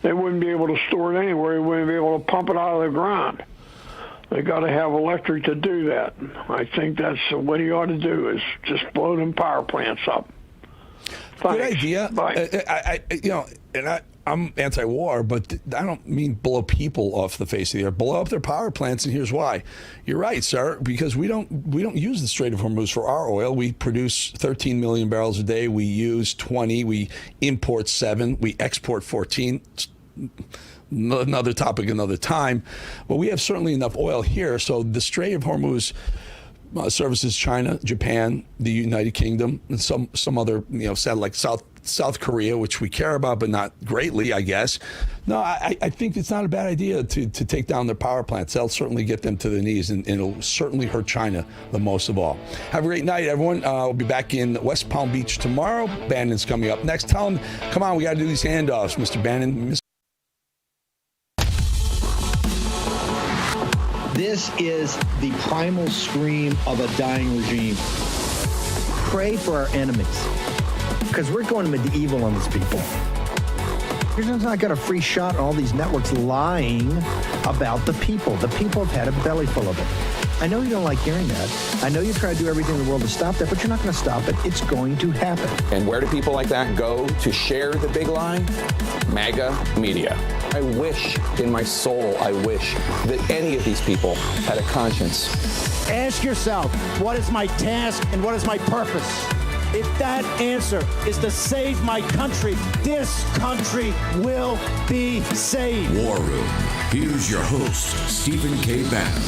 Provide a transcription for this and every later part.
They wouldn't be able to store it anywhere. They wouldn't be able to pump it out of the ground. They got to have electric to do that. I think that's what he ought to do, is just blow them power plants up. Thanks. Good idea. Bye. I'm anti-war, but I don't mean blow people off the face of the earth. Blow up their power plants, and here's why. You're right, sir, because we don't use the Strait of Hormuz for our oil. We produce 13 million barrels a day. We use 20. We import 7. We export 14. Another topic, another time. But we have certainly enough oil here. So the Strait of Hormuz services China, Japan, the United Kingdom, and some other like South Korea, which we care about, but not greatly, I guess. No, I think it's not a bad idea to take down their power plants. That'll certainly get them to the knees, and it'll certainly hurt China the most of all. Have a great night, everyone. We'll be back in West Palm Beach tomorrow. Bannon's coming up next. Tell him, come on, we got to do these handoffs, Mr. Bannon. This is the primal scream of a dying regime. Pray for our enemies, because we're going medieval on these people. You're not got a free shot on all these networks lying about the people. The people have had a belly full of it. I know you don't like hearing that. I know you try to do everything in the world to stop that, but you're not going to stop it. It's going to happen. And where do people like that go to share the big lie? MAGA media. I wish in my soul, I wish that any of these people had a conscience. Ask yourself, what is my task and what is my purpose? If that answer is to save my country, this country will be saved. War Room. Here's your host, Stephen K. Bannon.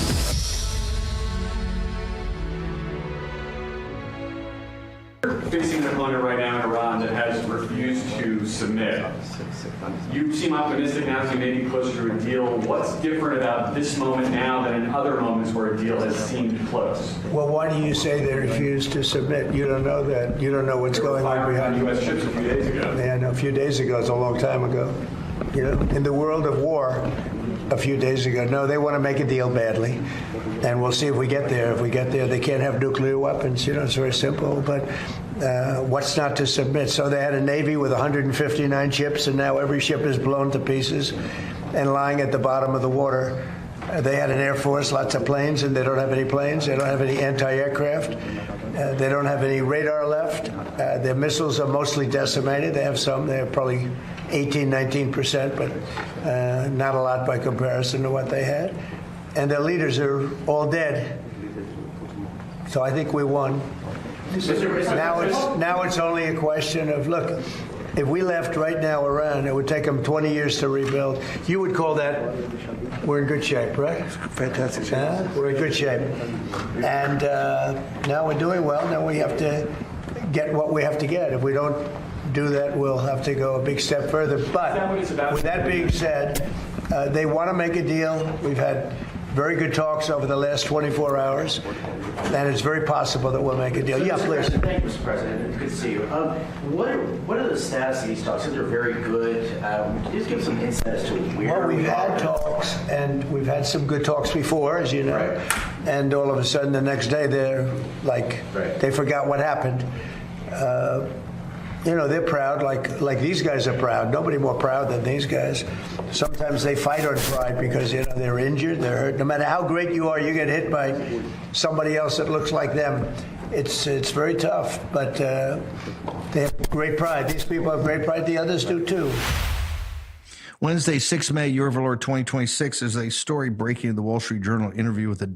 Facing an opponent right now in Iran that has refused to submit. You seem optimistic now as you may be closer to a deal. What's different about this moment now than in other moments where a deal has seemed close? Well, why do you say they refused to submit? You don't know that. You don't know what's going on behind U.S. ships a few days ago. Yeah, no, a few days ago. It's a long time ago. In the world of war, a few days ago. No, they want to make a deal badly, and we'll see if we get there. If we get there, they can't have nuclear weapons. It's very simple. But what's not to submit? So they had a Navy with 159 ships, and now every ship is blown to pieces and lying at the bottom of the water. They had an Air Force, lots of planes, and they don't have any planes. They don't have any anti-aircraft. They don't have any radar left. Their missiles are mostly decimated. They have some. They have probably 18, 19%, but not a lot by comparison to what they had. And their leaders are all dead. So I think we won. Now it's only a question of, look, if we left right now Iran, it would take them 20 years to rebuild. You would call that, we're in good shape, right? Fantastic shape. We're in good shape. And now we're doing well. Now we have to get what we have to get. If we don't do that, we'll have to go a big step further. But with that being said, they want to make a deal. We've had very good talks over the last 24 hours, and it's very possible that we'll make a deal. Yeah, please. Thank you, Mr. President. It's good to see you. What are the status of these talks? They're very good. Just give some insight as to where. Well, we've had talks, and we've had some good talks before, as you know. Right. And all of a sudden, the next day, they're like, they forgot what happened. They're proud, like these guys are proud. Nobody more proud than these guys. Sometimes they fight on pride because, they're injured, they're hurt. No matter how great you are, you get hit by somebody else that looks like them. It's very tough, but they have great pride. These people have great pride. The others do, too. Wednesday, 6 May, year of our Lord 2026, is a story breaking in the Wall Street Journal interview with a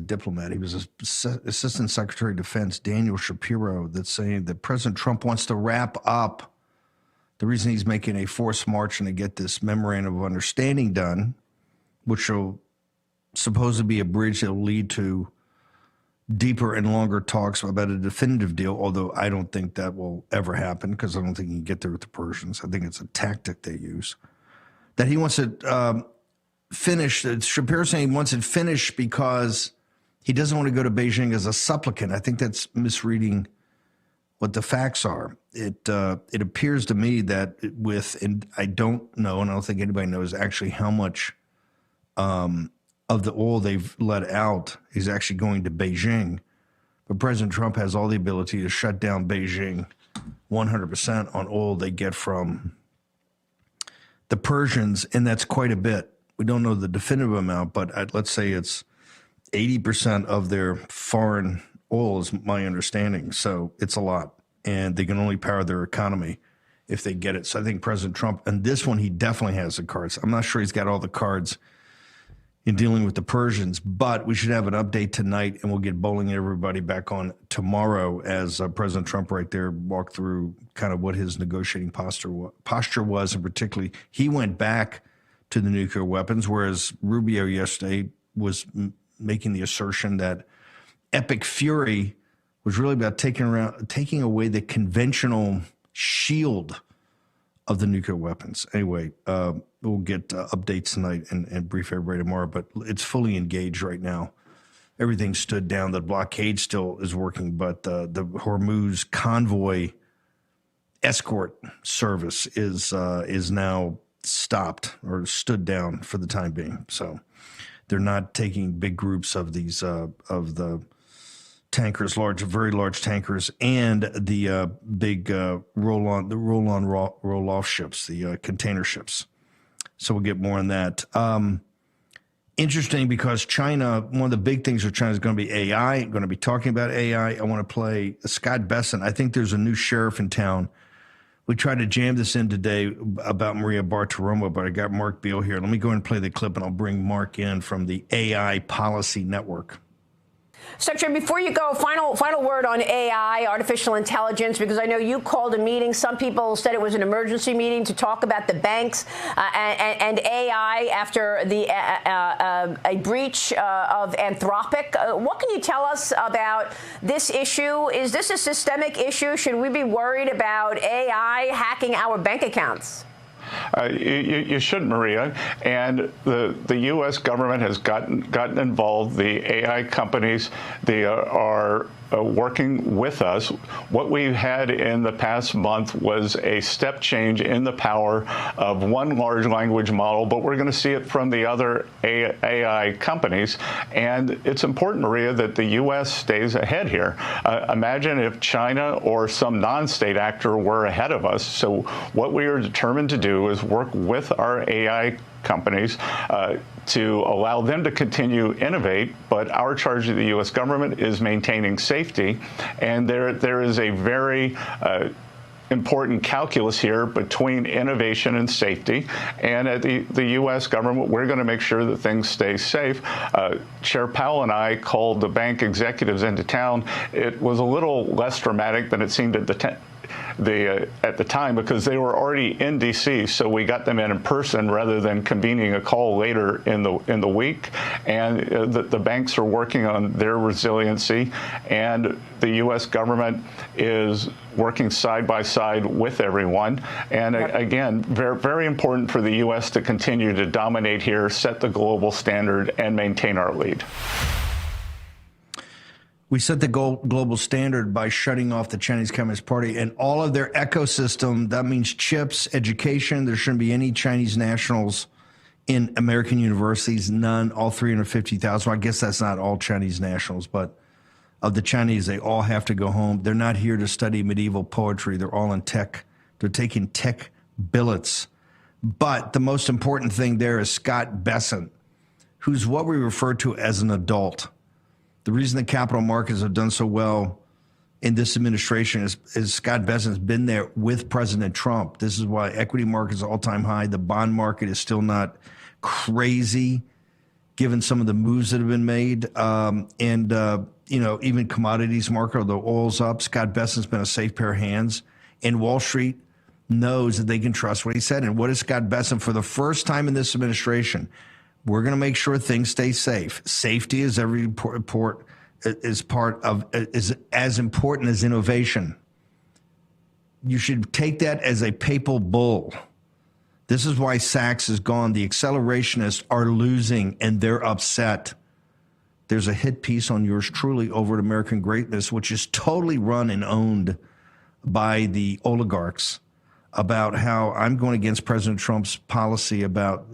diplomat. He was Assistant Secretary of Defense Daniel Shapiro, that's saying that President Trump wants to wrap up the reason he's making a forced march and to get this memorandum of understanding done, which will supposedly be a bridge that will lead to deeper and longer talks about a definitive deal, although I don't think that will ever happen because I don't think he can get there with the Persians. I think it's a tactic they use. That he wants to finish. Shapiro saying he wants it finished because he doesn't want to go to Beijing as a supplicant. I think that's misreading what the facts are. It appears to me that and I don't know, and I don't think anybody knows actually how much of the oil they've let out is actually going to Beijing. But President Trump has all the ability to shut down Beijing 100% on oil they get from the Persians, and that's quite a bit. We don't know the definitive amount, but let's say it's 80% of their foreign oil is my understanding. So it's a lot, and they can only power their economy if they get it. So I think President Trump, and this one, he definitely has the cards. I'm not sure he's got all the cards in dealing with the Persians, but we should have an update tonight, and we'll get bowling everybody back on tomorrow as President Trump right there walked through kind of what his negotiating posture was, and particularly he went back to the nuclear weapons, whereas Rubio yesterday was making the assertion that epic fury was really about taking away the conventional shield of the nuclear weapons. Anyway, we'll get updates tonight and brief everybody tomorrow, but it's fully engaged right now. Everything stood down. The blockade still is working, but the Hormuz convoy escort service is now stopped or stood down for the time being. So they're not taking big groups of these of the tankers, very large tankers, and the big roll-off ships, the container ships. So we'll get more on that. Interesting, because China, one of the big things with China is going to be AI. I'm going to be talking about AI. I want to play Scott Besson. I think there's a new sheriff in town. We tried to jam this in today about Maria Bartiromo, but I got Mark Beal here. Let me go ahead and play the clip, and I'll bring Mark in from the AI Policy Network. Secretary, before you go, final word on AI, artificial intelligence, because I know you called a meeting. Some people said it was an emergency meeting to talk about the banks and AI after a breach of Anthropic. What can you tell us about this issue? Is this a systemic issue? Should we be worried about AI hacking our bank accounts? You shouldn't, Maria. And the U.S. government has gotten involved. The AI companies, they are working with us. What we've had in the past month was a step change in the power of one large language model, but we're going to see it from the other AI companies. And it's important, Maria, that the U.S. stays ahead here. Imagine if China or some non-state actor were ahead of us. So what we are determined to do is work with our AI companies to allow them to continue innovate, but our charge of the U.S. government is maintaining safety, and there is a very important calculus here between innovation and safety. And at the U.S. government, we're going to make sure that things stay safe. Chair Powell and I called the bank executives into town. It was a little less dramatic than it seemed at the time, because they were already in D.C., so we got them in person rather than convening a call later in the week. And the banks are working on their resiliency, and the U.S. government is working side by side with everyone. And again, very, very important for the U.S. to continue to dominate here, set the global standard, and maintain our lead. We set the global standard by shutting off the Chinese Communist Party and all of their ecosystem. That means chips, education. There shouldn't be any Chinese nationals in American universities, none, all 350,000. Well, I guess that's not all Chinese nationals, but of the Chinese, they all have to go home. They're not here to study medieval poetry. They're all in tech. They're taking tech billets. But the most important thing there is Scott Besson, who's what we refer to as an adult. The reason the capital markets have done so well in this administration is Scott Besson's been there with President Trump. This is why equity markets are all-time high. The bond market is still not crazy, given some of the moves that have been made. Even commodities market, the oil's up. Scott Besson's been a safe pair of hands. And Wall Street knows that they can trust what he said. And what is Scott Besson? For the first time in this administration, we're going to make sure things stay safe. Safety is is as important as innovation. You should take that as a papal bull. This is why Sachs is gone. The accelerationists are losing, and they're upset. There's a hit piece on yours truly over at American Greatness, which is totally run and owned by the oligarchs, about how I'm going against President Trump's policy about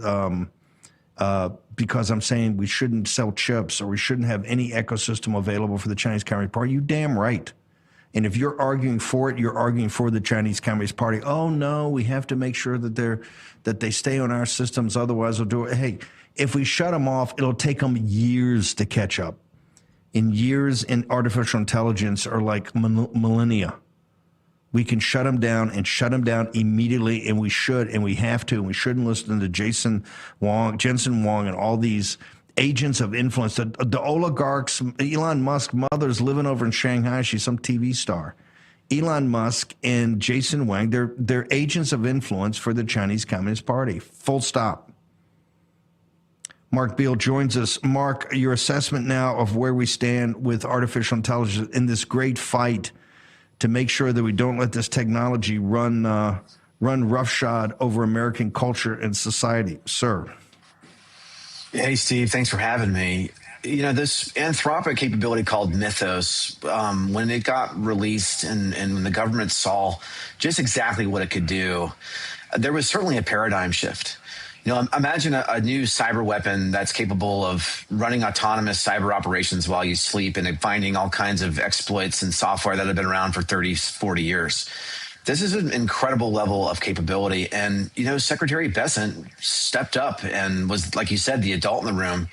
because I'm saying we shouldn't sell chips or we shouldn't have any ecosystem available for the Chinese Communist Party. You damn right. And if you're arguing for it, you're arguing for the Chinese Communist Party. Oh no, we have to make sure that they stay on our systems, otherwise we'll do it. Hey, if we shut them off, it'll take them years to catch up. And years in artificial intelligence are like millennia. We can shut them down and shut them down immediately, and we should, and we have to, and we shouldn't listen to Jensen Huang, and all these agents of influence. The oligarchs, Elon Musk mother's living over in Shanghai. She's some TV star. Elon Musk and Jensen Huang, they're agents of influence for the Chinese Communist Party. Full stop. Mark Beal joins us. Mark, your assessment now of where we stand with artificial intelligence in this great fight to make sure that we don't let this technology run roughshod over American culture and society, sir. Hey, Steve, thanks for having me. You know, this Anthropic capability called Mythos, when it got released and when the government saw just exactly what it could do, there was certainly a paradigm shift. You know, imagine a new cyber weapon that's capable of running autonomous cyber operations while you sleep and finding all kinds of exploits and software that have been around for 30, 40 years. This is an incredible level of capability. And, you know, Secretary Besant stepped up and was, like you said, the adult in the room.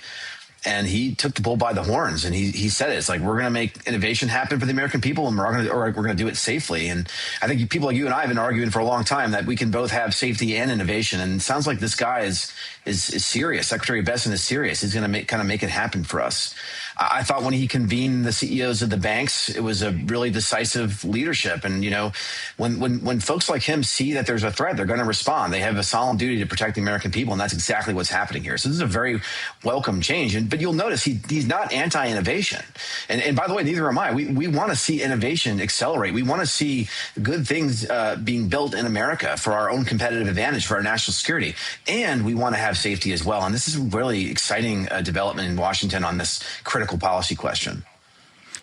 And he took the bull by the horns, and he said it. It's like, we're going to make innovation happen for the American people, and we're going to do it safely. And I think people like you and I have been arguing for a long time that we can both have safety and innovation. And it sounds like this guy is serious. Secretary Besant is serious. He's going to make it happen for us. I thought when he convened the CEOs of the banks, it was a really decisive leadership. And, you know, when folks like him see that there's a threat, they're going to respond. They have a solemn duty to protect the American people, and that's exactly what's happening here. So this is a very welcome change. But you'll notice he's not anti-innovation. And by the way, neither am I. We want to see innovation accelerate. We want to see good things being built in America for our own competitive advantage, for our national security. And we want to have safety as well. And this is a really exciting development in Washington on this critical policy question.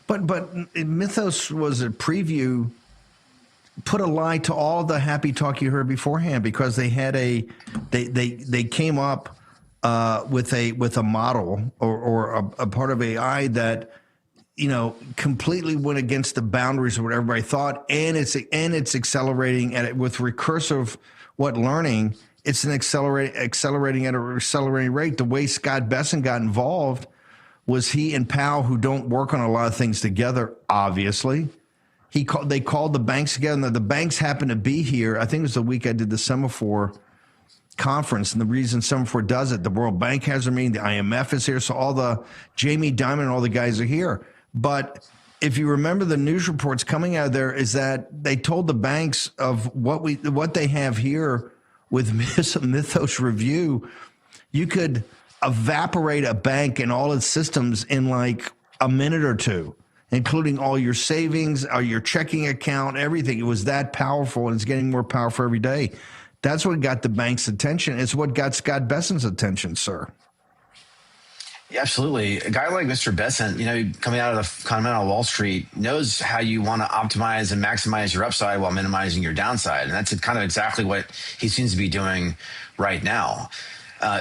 But Mythos was a preview, put a lie to all the happy talk you heard beforehand, because they had they came up with a model or a part of AI that, you know, completely went against the boundaries of what everybody thought, and it's accelerating at it with recursive learning. It's an accelerating at an accelerating rate. The way Scott Besant got involved was he and Powell, who don't work on a lot of things together, obviously. They called the banks together, and the banks happened to be here. I think it was the week I did the Semaphore conference, and the reason Semaphore does it, the World Bank has a meeting, the IMF is here, so all the Jamie Dimon and all the guys are here. But if you remember the news reports coming out of there, is that they told the banks of what they have here with Mythos Review, you could evaporate a bank and all its systems in like a minute or two, including all your savings, your checking account, everything. It was that powerful, and it's getting more powerful every day. That's what got the bank's attention. It's what got Scott Besant's attention, sir. Yeah, absolutely. A guy like Mr. Besant, you know, coming out of the Continental Wall Street, knows how you want to optimize and maximize your upside while minimizing your downside. And that's kind of exactly what he seems to be doing right now.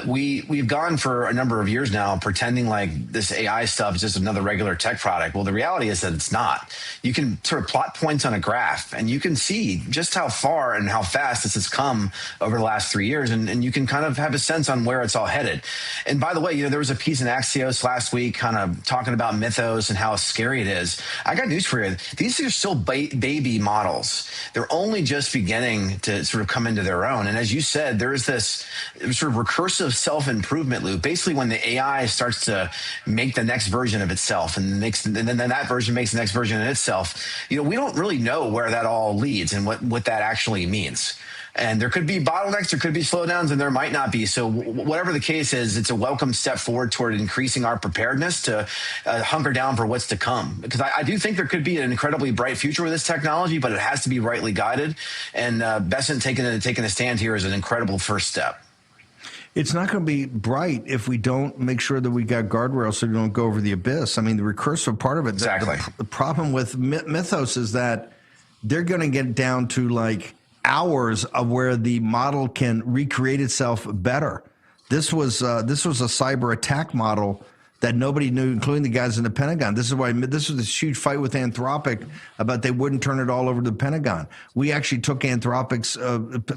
We've gone for a number of years now pretending like this AI stuff is just another regular tech product. Well, the reality is that it's not. You can sort of plot points on a graph, and you can see just how far and how fast this has come over the last 3 years, and you can kind of have a sense on where it's all headed. And by the way, you know, there was a piece in Axios last week kind of talking about Mythos and how scary it is. I got news for you. These are still baby models. They're only just beginning to sort of come into their own. And as you said, there is this sort of recursive self-improvement loop. Basically, when the AI starts to make the next version of itself, and then that version makes the next version of itself, you know, we don't really know where that all leads and what that actually means. And there could be bottlenecks, there could be slowdowns, and there might not be. So whatever the case is, it's a welcome step forward toward increasing our preparedness to hunker down for what's to come. Because I do think there could be an incredibly bright future with this technology, but it has to be rightly guided. And Besant taking a stand here is an incredible first step. It's not going to be bright if we don't make sure that we got guardrails so we don't go over the abyss. I mean, the recursive part of it. Exactly. The problem with Mythos is that they're going to get down to like hours of where the model can recreate itself better. This was a cyber attack model that nobody knew, including the guys in the Pentagon. This was this huge fight with Anthropic about they wouldn't turn it all over to the Pentagon. We actually took Anthropic's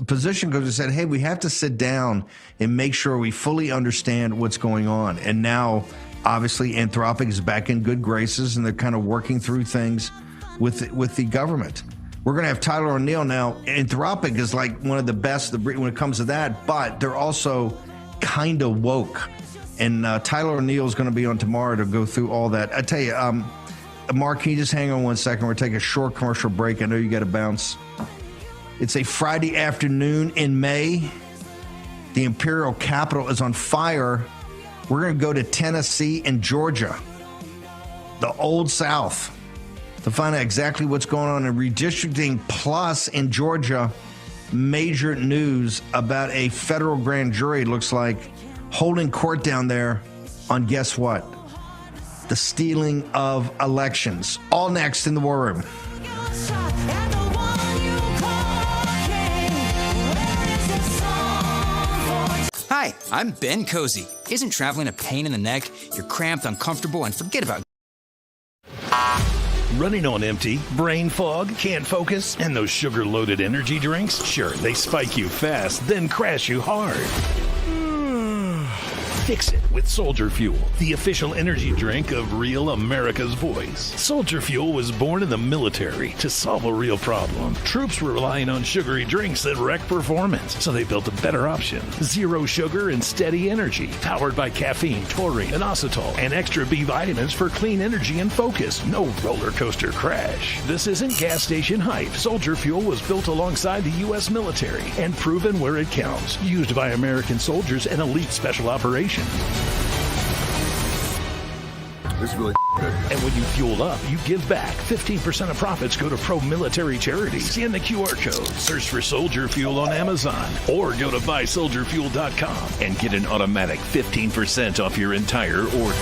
position because we said, hey, we have to sit down and make sure we fully understand what's going on. And now, obviously, Anthropic is back in good graces, and they're kind of working through things with the government. We're going to have Tyler O'Neill now. Anthropic is like one of the best when it comes to that, but they're also kind of woke. And Tyler O'Neill is going to be on tomorrow to go through all that. I tell you, Mark, can you just hang on 1 second? We're taking a short commercial break. I know you got to bounce. It's a Friday afternoon in May. The Imperial Capitol is on fire. We're going to go to Tennessee and Georgia, the Old South, to find out exactly what's going on in redistricting. Plus, in Georgia, major news about a federal grand jury, looks like, holding court down there on, guess what? The stealing of elections. All next in the War Room. Hi, I'm Ben Cozy. Isn't traveling a pain in the neck? You're cramped, uncomfortable, and forget about Running on empty, brain fog, can't focus, and those sugar-loaded energy drinks? Sure, they spike you fast, then crash you hard. Fix it with Soldier Fuel, the official energy drink of real America's voice. Soldier Fuel was born in the military to solve a real problem. Troops were relying on sugary drinks that wreck performance, so they built a better option. Zero sugar and steady energy, powered by caffeine, taurine, inositol, and extra B vitamins for clean energy and focus. No roller coaster crash. This isn't gas station hype. Soldier Fuel was built alongside the U.S. military and proven where it counts. Used by American soldiers and elite special operations. This is really good. And when you fuel up, you give back. 15% of profits go to pro-military charities. Scan the QR code, search for Soldier Fuel on Amazon, or go to buysoldierfuel.com and get an automatic 15% off your entire order.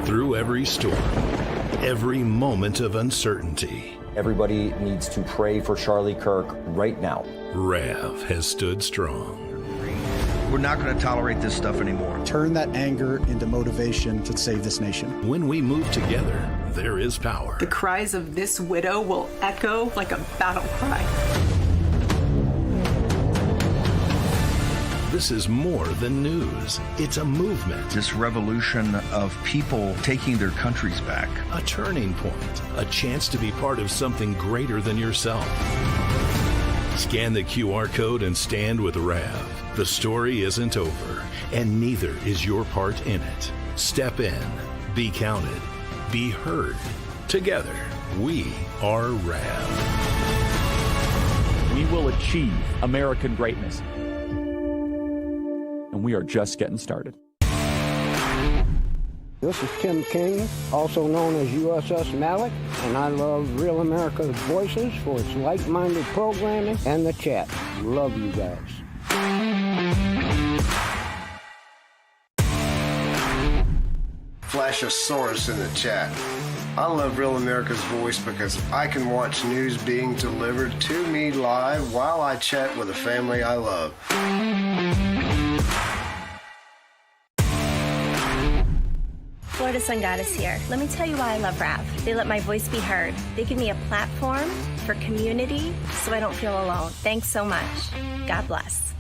Through every storm, every moment of uncertainty, everybody needs to pray for Charlie Kirk right now. Rav has stood strong. We're not going to tolerate this stuff anymore. Turn that anger into motivation to save this nation. When we move together, there is power. The cries of this widow will echo like a battle cry. This is more than news. It's a movement. This revolution of people taking their countries back. A turning point. A chance to be part of something greater than yourself. Scan the QR code and stand with Rav. The story isn't over, and neither is your part in it. Step in, be counted, be heard. Together, we are Rav. We will achieve American greatness. And we are just getting started. This is Tim King, also known as USS Malik, and I love Real America's Voices for its like-minded programming and the chat. Love you guys. Flashosaurus in the chat. I love Real America's Voice because I can watch news being delivered to me live while I chat with the family I love. Florida Sun Goddess here. Let me tell you why I love RAV. They let my voice be heard. They give me a platform for community so I don't feel alone. Thanks so much. God bless.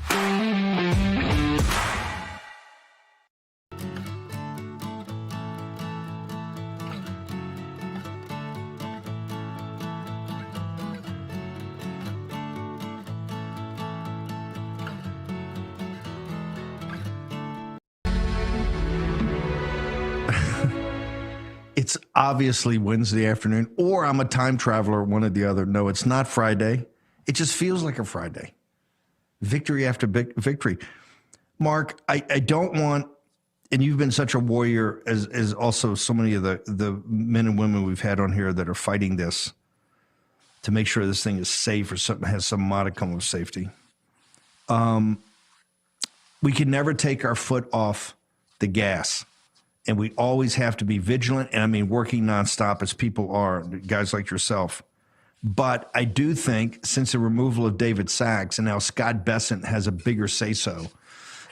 It's obviously Wednesday afternoon, or I'm a time traveler, one or the other. No, it's not Friday. It just feels like a Friday. Victory after victory. Mark, I don't want, and you've been such a warrior as also so many of the men and women we've had on here that are fighting this to make sure this thing is safe or something has some modicum of safety. We can never take our foot off the gas. And we always have to be vigilant, and I mean working nonstop as people are, guys like yourself. But I do think since the removal of David Sachs and now Scott Bessent has a bigger say-so,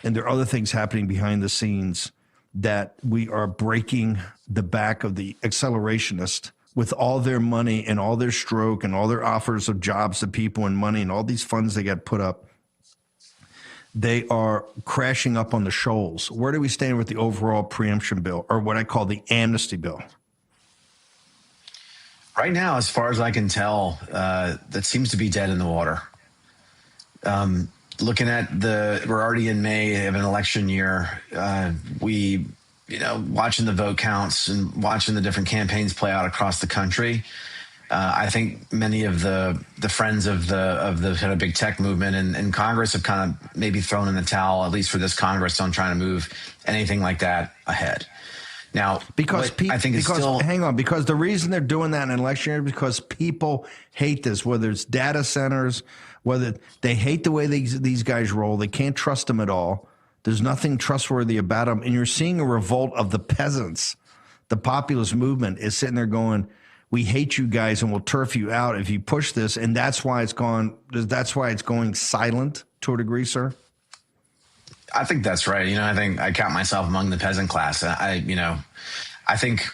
and there are other things happening behind the scenes, that we are breaking the back of the accelerationist with all their money and all their stroke and all their offers of jobs to people and money and all these funds they got put up. They are crashing up on the shoals. Where do we stand with the overall preemption bill, or what I call the amnesty bill? Right now, as far as I can tell, that seems to be dead in the water. Looking at we're already in May of an election year. Watching the vote counts and watching the different campaigns play out across the country. I think many of the friends of the kind of big tech movement and Congress have kind of maybe thrown in the towel, at least for this Congress, on trying to move anything like that ahead. Now, because the reason they're doing that in an election year is because people hate this, whether it's data centers, whether they hate the way these guys roll. They can't trust them at all. There's nothing trustworthy about them. And you're seeing a revolt of the peasants. The populist movement is sitting there going, we hate you guys and we'll turf you out if you push this. And that's why it's going silent to a degree, sir. I think that's right. I think I count myself among the peasant class. I think,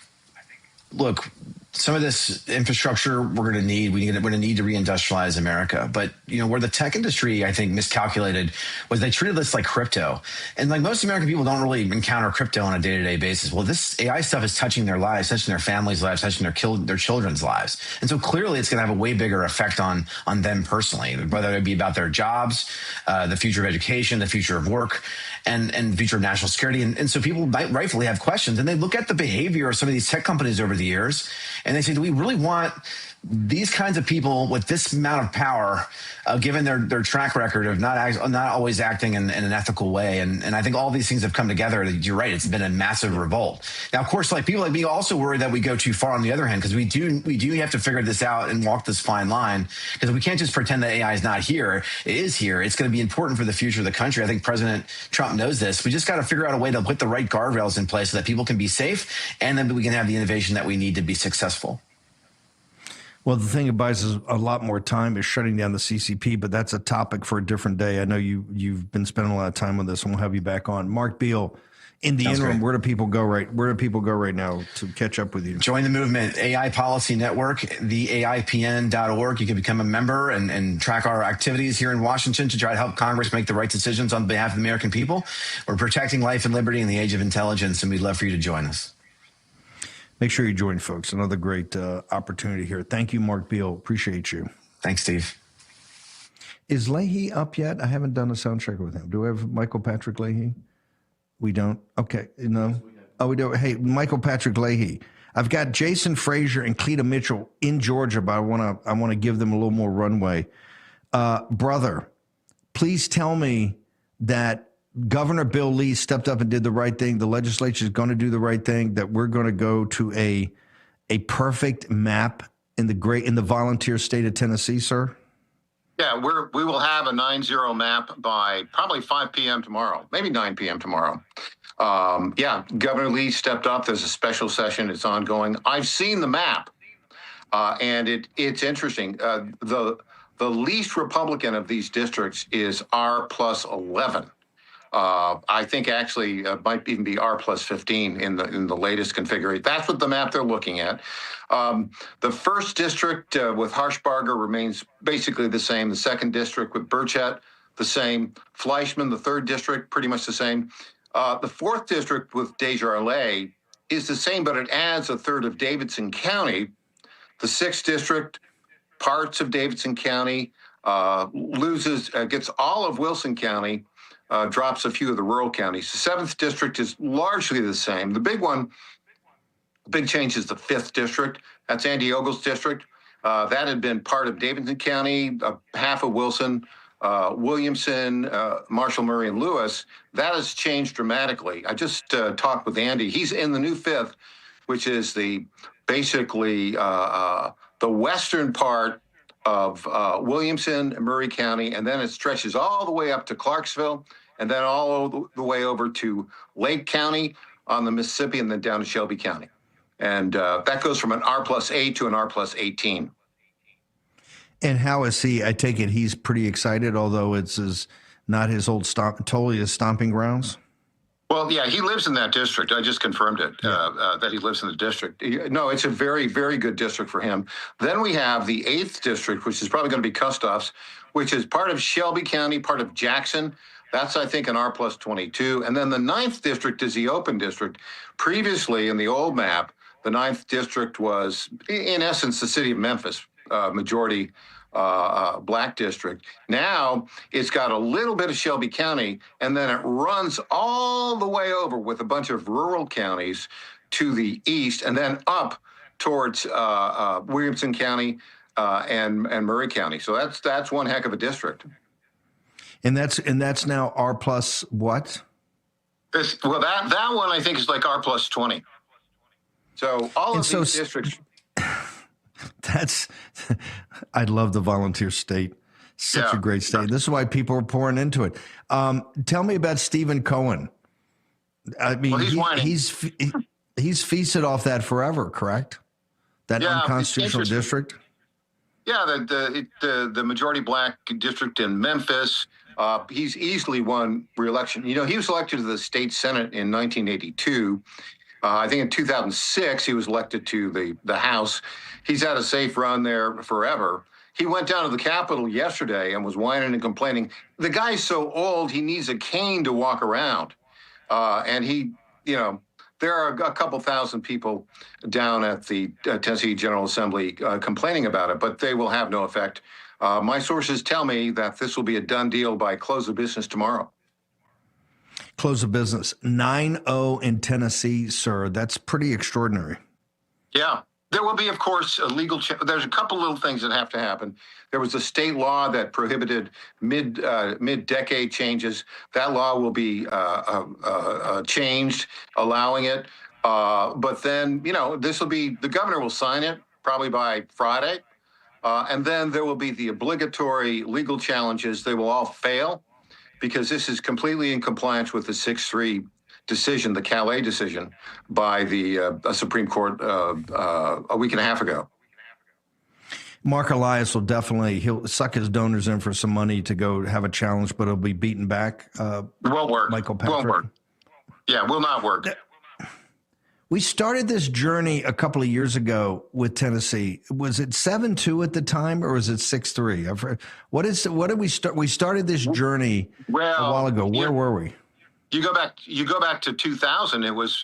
look, some of this infrastructure we're going to need. We're going to need to reindustrialize America. But, where the tech industry, I think, miscalculated was they treated this like crypto. And like most American people don't really encounter crypto on a day-to-day basis. Well, this AI stuff is touching their lives, touching their families' lives, touching their children's lives. And so clearly it's going to have a way bigger effect on them personally, whether it be about their jobs, the future of education, the future of work, and the future of national security. And so people might rightfully have questions. And they look at the behavior of some of these tech companies over the years, and they say, do we really want these kinds of people with this amount of power, given their track record of not always acting in an ethical way? And I think all these things have come together. You're right. It's been a massive revolt. Now, of course, like people like me also worry that we go too far on the other hand, because we do have to figure this out and walk this fine line, because we can't just pretend that AI is not here. It is here. It's going to be important for the future of the country. I think President Trump knows this. We just got to figure out a way to put the right guardrails in place so that people can be safe and then we can have the innovation that we need to be successful. Well, the thing that buys us a lot more time is shutting down the CCP, but that's a topic for a different day. I know you've been spending a lot of time on this, and we'll have you back on. Mark Beal, in the interim, where do people go right now to catch up with you? Join the movement, AI Policy Network, the AIPN.org. You can become a member and track our activities here in Washington to try to help Congress make the right decisions on behalf of the American people. We're protecting life and liberty in the age of intelligence, and we'd love for you to join us. Make sure you join, folks. Another great opportunity here. Thank you, Mark Beal. Appreciate you. Thanks, Steve. Is Leahy up yet? I haven't done a sound check with him. Do we have Michael Patrick Leahy? We don't? Okay. No? Oh, we don't. Hey, Michael Patrick Leahy. I've got Jason Frazier and Cleta Mitchell in Georgia, but I want to give them a little more runway. Brother, please tell me that Governor Bill Lee stepped up and did the right thing. The legislature is going to do the right thing, that we're going to go to a perfect map in the volunteer state of Tennessee, sir? Yeah, we will have a 9-0 map by probably 5 p.m. tomorrow, maybe 9 p.m. tomorrow. Governor Lee stepped up. There's a special session. It's ongoing. I've seen the map, and it's interesting. The least Republican of these districts is R plus 11. I think actually might even be R plus 15 in the latest configuration. That's what the map they're looking at. The first district with Harshbarger remains basically the same. The second district with Burchett, the same. Fleischman, the third district, pretty much the same. The fourth district with Desjardins is the same, but it adds a third of Davidson County. The sixth district, parts of Davidson County, gets all of Wilson County, drops a few of the rural counties. The seventh district is largely the same. The big change is the fifth district. That's Andy Ogle's district. That had been part of Davidson County, half of Wilson, Williamson, Marshall, Murray, and Lewis. That has changed dramatically. I just talked with Andy. He's in the new fifth, which is basically the western part of Williamson and Murray County, and then it stretches all the way up to Clarksville, and then all the way over to Lake County on the Mississippi, and then down to Shelby County. And that goes from an R plus 8 to an R plus 18. And how is he? I take it he's pretty excited, although it's not his old totally his stomping grounds. Well, yeah, he lives in that district. I just confirmed it, that he lives in the district. No, it's a very, very good district for him. Then we have the 8th district, which is probably going to be Kustoff's, which is part of Shelby County, part of Jackson. That's, I think, an R+22. And then the 9th district is the open district. Previously, in the old map, the 9th district was, in essence, the city of Memphis, majority black district. Now it's got a little bit of Shelby County, and then it runs all the way over with a bunch of rural counties to the east, and then up towards Williamson County and Murray County. So that's one heck of a district. And that's now R plus what? Well, that one I think is like R+20. So all of these districts. I love the volunteer state. Such a great state. This is why people are pouring into it. Tell me about Stephen Cohen. I mean, well, he's feasted off that forever, correct? That unconstitutional district. Yeah, the majority black district in Memphis. He's easily won re-election. You know, he was elected to the state senate in 1982. I think in 2006 he was elected to the House. He's had a safe run there forever. He went down to the Capitol yesterday and was whining and complaining. The guy's so old he needs a cane to walk around, and he, you know, there are a couple thousand people down at the Tennessee General Assembly complaining about it, but they will have no effect. My sources tell me that this will be a done deal by close of business tomorrow. Close of business. 9-0 in Tennessee, sir. That's pretty extraordinary. Yeah. There will be, of course, a legal there's a couple little things that have to happen. There was a state law that prohibited mid-decade changes. That law will be changed, allowing it. But then, you know, the governor will sign it probably by Friday. And then there will be the obligatory legal challenges. They will all fail because this is completely in compliance with the 6-3 decision, the Calais decision, by the Supreme Court a week and a half ago. Mark Elias will he'll suck his donors in for some money to go have a challenge, but he'll be beaten back. Won't work. Michael Patrick. Won't work. Yeah, will not work. We started this journey a couple of years ago with Tennessee. Was it 7-2 at the time, or was it 6-3? What did we start? We started this journey a while ago. Where were we? You go back to 2000. It was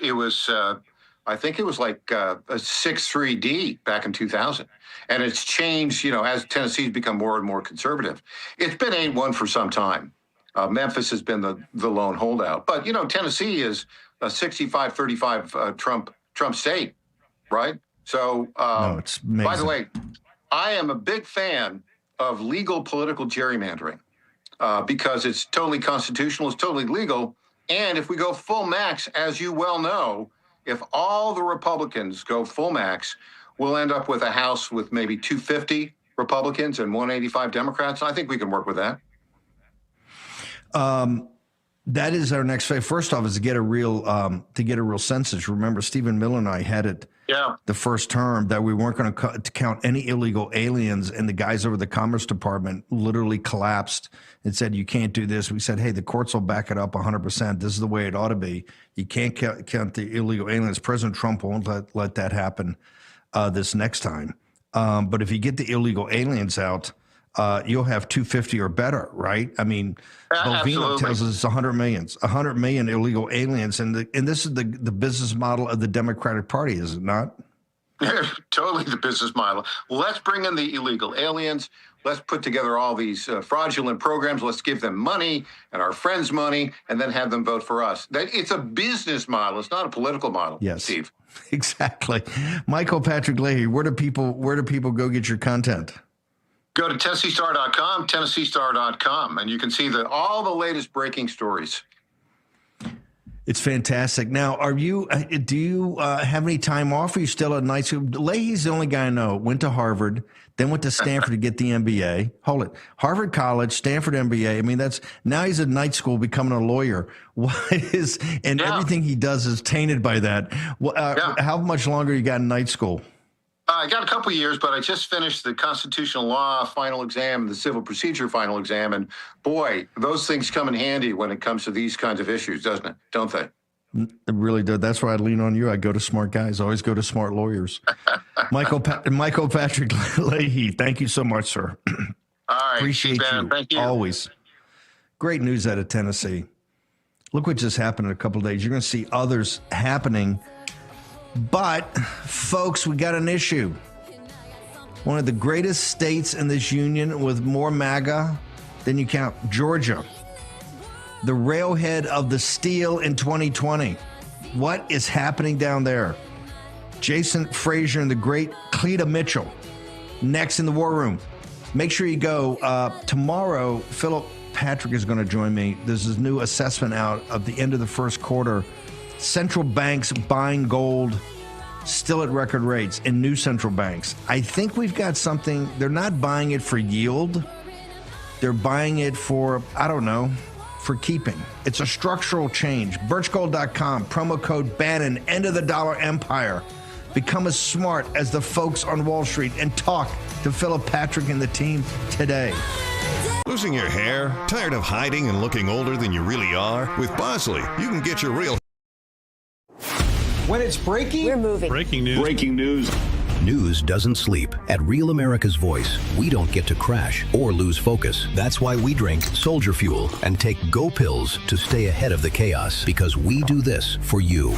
I think it was like a 6-3D back in 2000, and it's changed. You know, as Tennessee's become more and more conservative, it's been 8-1 for some time. Memphis has been the lone holdout, but you know, Tennessee is a 65-35 Trump state, right? So, it's amazing. By the way, I am a big fan of legal political gerrymandering because it's totally constitutional, it's totally legal. And if we go full max, as you well know, if all the Republicans go full max, we'll end up with a House with maybe 250 Republicans and 185 Democrats. I think we can work with that. That is our next phase. First off, is to get a real census. Remember, Stephen Miller and I had it the first term that we weren't going to count any illegal aliens, and the guys over the Commerce Department literally collapsed and said, "You can't do this." We said, "Hey, the courts will back it up 100%. This is the way it ought to be. You can't count the illegal aliens." President Trump won't let that happen this next time. But if you get the illegal aliens out, you'll have 250 or better, right? I mean, Bovino tells us it's 100 million illegal aliens, and this is the business model of the Democratic Party, is it not? Totally the business model. Let's bring in the illegal aliens. Let's put together all these fraudulent programs. Let's give them money and our friends money, and then have them vote for us. It's a business model. It's not a political model. Yes, Steve. Exactly. Michael Patrick Leahy, where do people go get your content? Go to TennesseeStar.com, and you can see all the latest breaking stories. It's fantastic. Now, do you have any time off? Are you still at night school? Leahy's the only guy I know. Went to Harvard, then went to Stanford to get the MBA. Hold it. Harvard College, Stanford MBA. I mean, now he's at night school becoming a lawyer. Everything he does is tainted by that. How much longer you got in night school? I got a couple of years, but I just finished the constitutional law final exam, the civil procedure final exam, and boy, those things come in handy when it comes to these kinds of issues, doesn't it? Don't they? It really did. That's why I lean on you. I go to smart guys. I always go to smart lawyers. Michael Patrick Leahy, thank you so much, sir. All right. Appreciate you. Thank you. Always. Great news out of Tennessee. Look what just happened in a couple of days. You're going to see others happening. But, folks, we got an issue. One of the greatest states in this union with more MAGA than you count, Georgia. The railhead of the steel in 2020. What is happening down there? Jason Frazier and the great Cleta Mitchell. Next in the War Room. Make sure you go. Tomorrow, Philip Patrick is going to join me. There's this new assessment out of the end of the first quarter. Central banks buying gold still at record rates in new central banks. I think we've got something. They're not buying it for yield. They're buying it for, I don't know, for keeping. It's a structural change. Birchgold.com, promo code Bannon, end of the dollar empire. Become as smart as the folks on Wall Street and talk to Philip Patrick and the team today. Losing your hair? Tired of hiding and looking older than you really are? With Bosley, you can get your real... When it's breaking, we're moving. Breaking news. Breaking news. News doesn't sleep. At Real America's Voice, we don't get to crash or lose focus. That's why we drink Soldier Fuel and take Go Pills to stay ahead of the chaos, because we do this for you.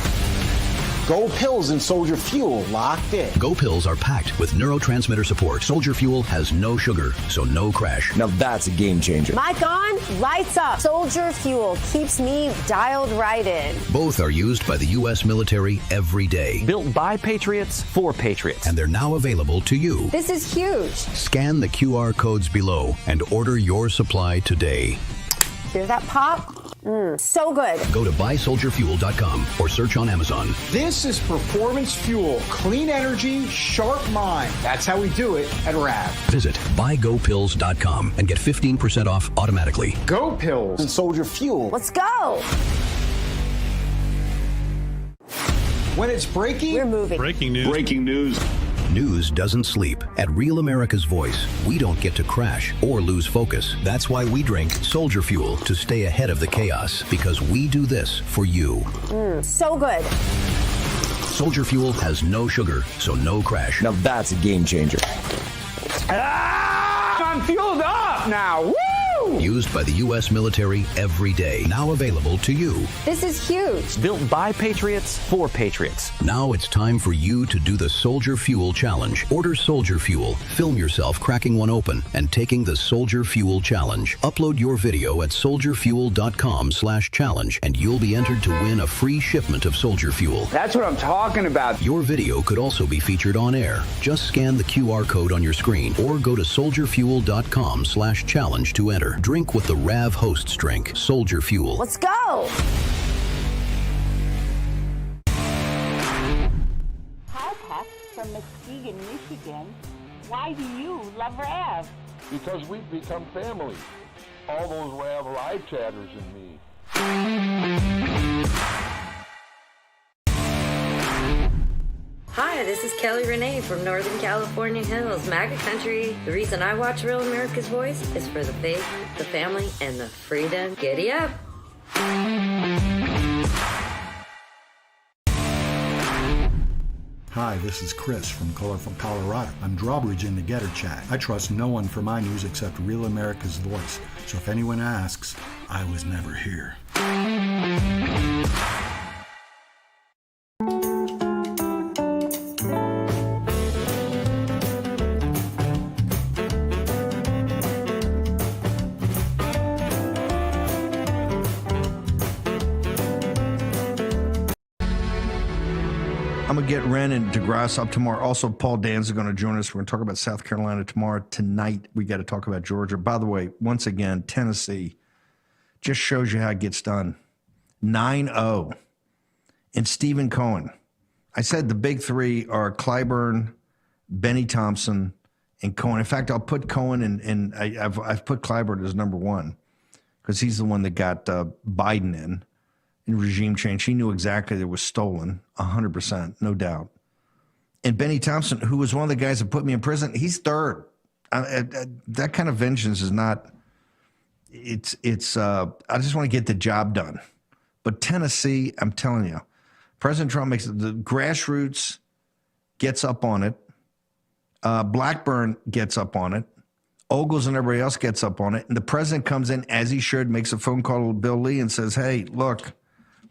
Go Pills and Soldier Fuel locked in. Go Pills are packed with neurotransmitter support. Soldier Fuel has no sugar, so no crash. Now that's a game changer. Mic on, lights up. Soldier Fuel keeps me dialed right in. Both are used by the U.S. military every day. Built by Patriots for Patriots. And they're now available to you. This is huge. Scan the QR codes below and order your supply today. Hear that pop? So good. Go to buysoldierfuel.com or search on Amazon. This is performance fuel. Clean energy, sharp mind. That's how we do it at RAV. Visit buygopills.com and get 15% off automatically. Go Pills and Soldier Fuel. Let's go. When it's breaking, we're moving. Breaking news. Breaking news. News doesn't sleep. At Real America's Voice, we don't get to crash or lose focus. That's why we drink Soldier Fuel to stay ahead of the chaos, because we do this for you. So good. Soldier Fuel has no sugar, so no crash. Now that's a game changer. I'm fueled up now. Woo! Used by the U.S. military every day. Now available to you. This is huge. Built by Patriots for Patriots. Now it's time for you to do the Soldier Fuel Challenge. Order Soldier Fuel, film yourself cracking one open, and taking the Soldier Fuel Challenge. Upload your video at soldierfuel.com/challenge, and you'll be entered to win a free shipment of Soldier Fuel. That's what I'm talking about. Your video could also be featured on air. Just scan the QR code on your screen or go to soldierfuel.com/challenge to enter. Drink what the RAV hosts drink. Soldier Fuel. Let's go. Hi, Pat, from Muskegon, Michigan. Why do you love RAV? Because we've become family. All those RAV live chatters and me. Hi, this is Kelly Renee from Northern California Hills, MAGA country. The reason I watch Real America's Voice is for the faith, the family, and the freedom. Giddy up. Hi, this is Chris from Colorful Colorado. I'm drawbridge in the Getter Chat. I trust no one for my news except Real America's Voice. So if anyone asks, I was never here. I'm going to get Ren and DeGrasse up tomorrow. Also, Paul Dan's going to join us. We're going to talk about South Carolina tomorrow. Tonight, we got to talk about Georgia. By the way, once again, Tennessee just shows you how it gets done. 9-0. And Stephen Cohen. I said the big three are Clyburn, Benny Thompson, and Cohen. In fact, I'll put Cohen and I've put Clyburn as number one because he's the one that got Biden in regime change. He knew exactly that it was stolen, 100%, no doubt. And Benny Thompson, who was one of the guys that put me in prison, he's third. That kind of vengeance is not, I just want to get the job done. But Tennessee, I'm telling you, President Trump makes the grassroots gets up on it. Blackburn gets up on it. Ogles and everybody else gets up on it. And the president comes in, as he should, makes a phone call to Bill Lee and says, hey, look,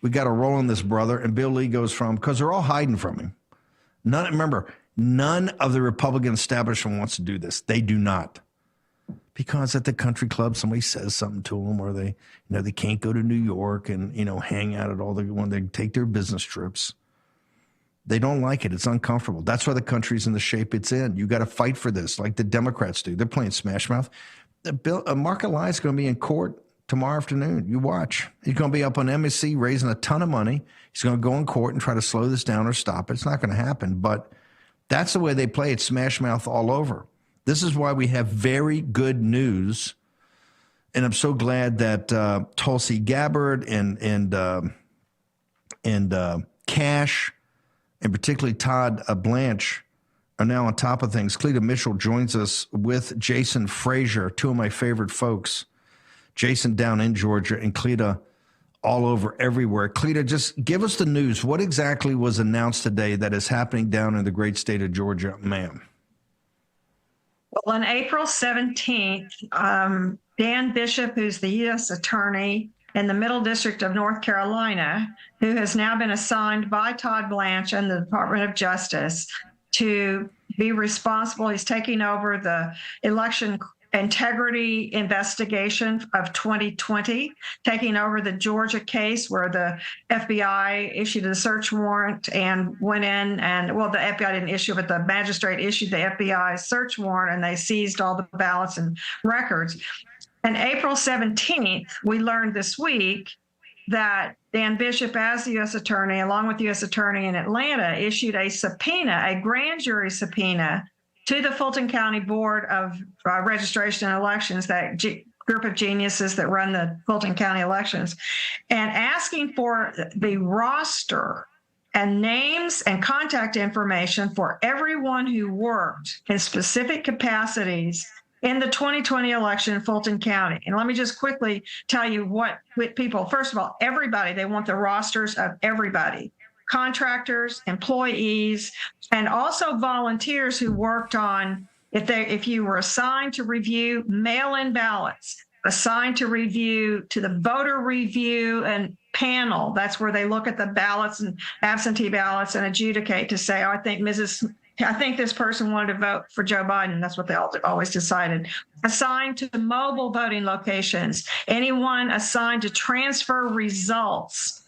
we got to roll on this, brother. And Bill Lee goes from, because they're all hiding from him. Remember, none of the Republican establishment wants to do this. They do not. Because at the country club, somebody says something to them, or they, they can't go to New York and, hang out at all when they take their business trips. They don't like it. It's uncomfortable. That's why the country's in the shape it's in. You got to fight for this, like the Democrats do. They're playing Smash Mouth. Mark Elias is going to be in court tomorrow afternoon. You watch. He's going to be up on MSC raising a ton of money. He's going to go in court and try to slow this down or stop it. It's not going to happen, but that's the way they play it, Smash Mouth all over. This is why we have very good news, and I'm so glad that Tulsi Gabbard and Cash, and particularly Todd Blanche, are now on top of things. Cleta Mitchell joins us with Jason Frazier, two of my favorite folks. Jason down in Georgia and Cleta all over everywhere. Cleta, just give us the news. What exactly was announced today that is happening down in the great state of Georgia, ma'am? Well, on April 17th, Dan Bishop, who's the U.S. Attorney in the Middle District of North Carolina, who has now been assigned by Todd Blanche and the Department of Justice to be responsible. He's taking over the election integrity investigation of 2020, taking over the Georgia case where the FBI issued a search warrant and went in and, well, the FBI didn't issue, but the magistrate issued the FBI search warrant and they seized all the ballots and records. And April 17th, we learned this week that Dan Bishop, as the U.S. Attorney, along with the U.S. Attorney in Atlanta, issued a subpoena, a grand jury subpoena, to the Fulton County Board of Registration and Elections, that group of geniuses that run the Fulton County elections, and asking for the roster and names and contact information for everyone who worked in specific capacities in the 2020 election in Fulton County. And let me just quickly tell you what people, first of all, everybody, they want the rosters of everybody. Contractors, employees, and also volunteers who worked on, if you were assigned to review mail-in ballots, assigned to review to the voter review and panel, that's where they look at the ballots and absentee ballots and adjudicate to say, oh, I think this person wanted to vote for Joe Biden. That's what they always decided. Assigned to the mobile voting locations, anyone assigned to transfer results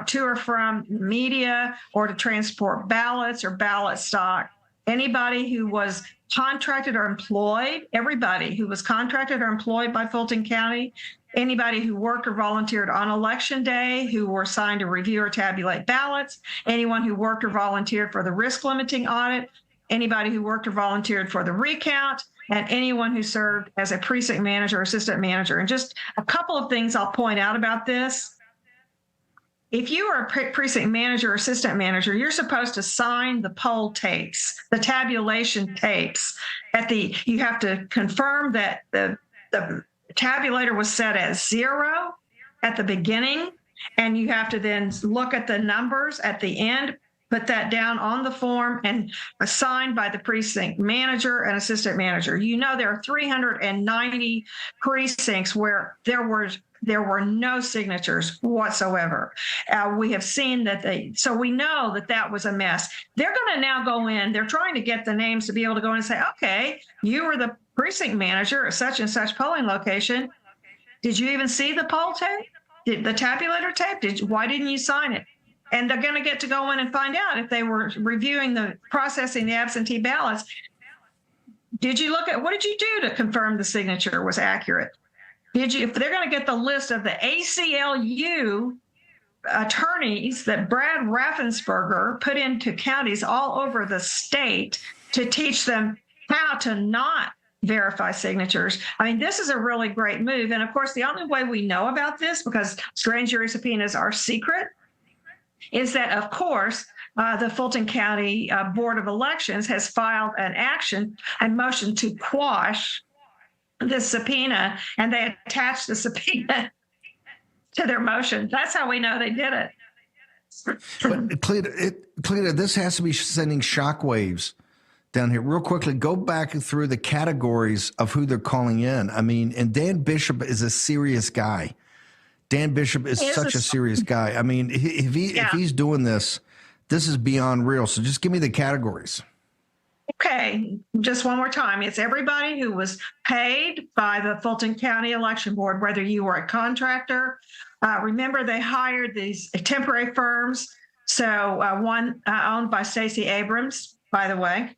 to or from media or to transport ballots or ballot stock. Anybody who was contracted or employed, everybody who was contracted or employed by Fulton County, anybody who worked or volunteered on Election Day, who were assigned to review or tabulate ballots, anyone who worked or volunteered for the risk limiting audit, anybody who worked or volunteered for the recount, and anyone who served as a precinct manager or assistant manager. And just a couple of things I'll point out about this. If you are a precinct manager or assistant manager, you're supposed to sign the poll tapes, the tabulation tapes. You have to confirm that the tabulator was set as 0 at the beginning, and you have to then look at the numbers at the end, put that down on the form, and assigned by the precinct manager and assistant manager. You know, there are 390 precincts where there were no signatures whatsoever. We have seen that so we know that was a mess. They're going to now go in, they're trying to get the names to be able to go in and say, okay, you were the precinct manager at such and such polling location. Did you even see the poll tape? The tabulator tape? Why didn't you sign it? And they're going to get to go in and find out if they were processing the absentee ballots. What did you do to confirm the signature was accurate? If they're going to get the list of the ACLU attorneys that Brad Raffensperger put into counties all over the state to teach them how to not verify signatures. I mean, this is a really great move. And of course, the only way we know about this, because grand jury subpoenas are secret, is that, of course, the Fulton County Board of Elections has filed a motion to quash this subpoena, and they attached the subpoena to their motion. That's how we know they did it. But Cleta, this has to be sending shockwaves down here. Real quickly, go back through the categories of who they're calling in. I mean, and Dan Bishop is a serious guy. Dan Bishop is such a serious guy. I mean, if he's doing this, this is beyond real. So just give me the categories. Okay, just one more time. It's everybody who was paid by the Fulton County Election Board, whether you were a contractor. Remember, they hired these temporary firms. So one owned by Stacey Abrams, by the way.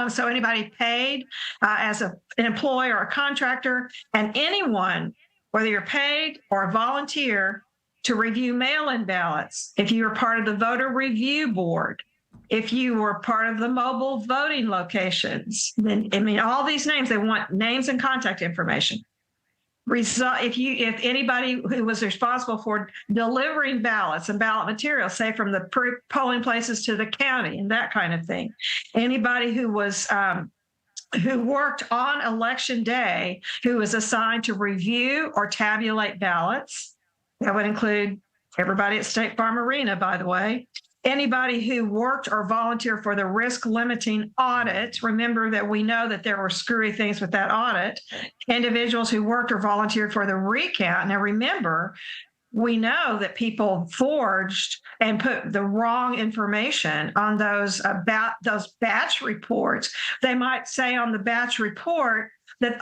So anybody paid as an employee or a contractor, and anyone, whether you're paid or a volunteer, to review mail-in ballots. If you were part of the voter review board, if you were part of the mobile voting locations, then, I mean, all these names, they want names and contact information. If anybody who was responsible for delivering ballots and ballot materials, say from the polling places to the county and that kind of thing, anybody who was who worked on election day, who was assigned to review or tabulate ballots, that would include everybody at State Farm Arena, by the way. Anybody who worked or volunteered for the risk limiting audit, remember that we know that there were screwy things with that audit. Individuals who worked or volunteered for the recount. Now remember, we know that people forged and put the wrong information on those batch reports. They might say on the batch report that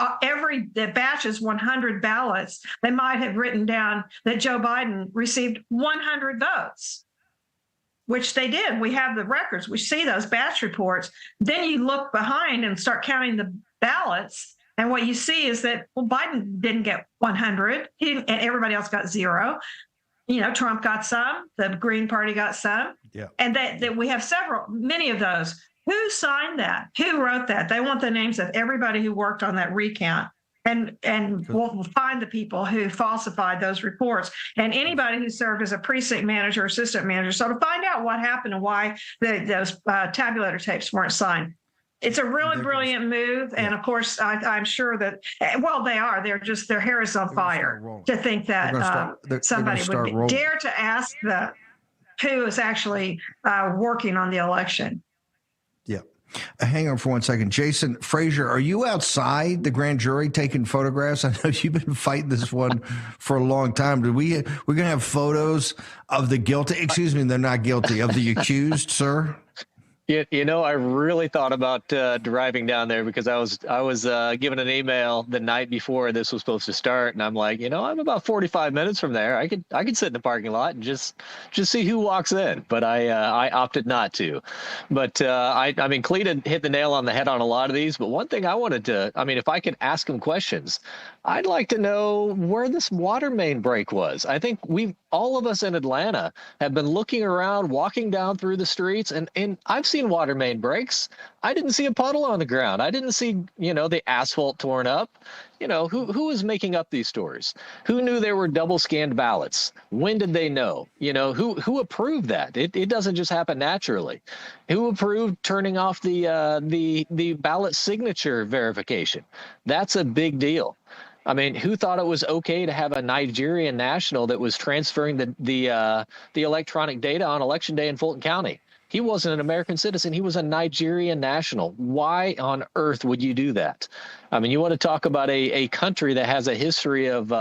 the batch is 100 ballots. They might have written down that Joe Biden received 100 votes. Which they did. We have the records. We see those batch reports. Then you look behind and start counting the ballots. And what you see is that, well, Biden didn't get 100. And everybody else got 0. You know, Trump got some. The Green Party got some. Yeah. And that we have many of those. Who signed that? Who wrote that? They want the names of everybody who worked on that recount. And we'll find the people who falsified those reports and anybody who served as a precinct manager or assistant manager. So to find out what happened and why those tabulator tapes weren't signed. It's a really brilliant move. Yeah. And of course, I'm sure that, well, they are. Their hair is on fire to think that somebody would dare to ask who is actually working on the election. Yeah. Hang on for 1 second. Jason Frazier, are you outside the grand jury taking photographs? I know you've been fighting this one for a long time. We're going to have photos of the guilty, excuse me, they're not guilty, of the accused, sir? You know, I really thought about driving down there because I was given an email the night before this was supposed to start, and I'm like, you know, I'm about 45 minutes from there. I could sit in the parking lot and just see who walks in, but I opted not to. But I mean, Cleta hit the nail on the head on a lot of these. But one thing I wanted to, I mean, if I could ask him questions, I'd like to know where this water main break was. I think all of us in Atlanta have been looking around, walking down through the streets, and I've seen water main breaks. I didn't see a puddle on the ground. I didn't see, you know, the asphalt torn up. You know, who is making up these stories? Who knew there were double scanned ballots? When did they know? You know, who approved that? It doesn't just happen naturally. Who approved turning off the ballot signature verification? That's a big deal. I mean, who thought it was okay to have a Nigerian national that was transferring the electronic data on election day in Fulton County? He wasn't an American citizen. He was a Nigerian national. Why on earth would you do that? I mean, you want to talk about a country that has a history of,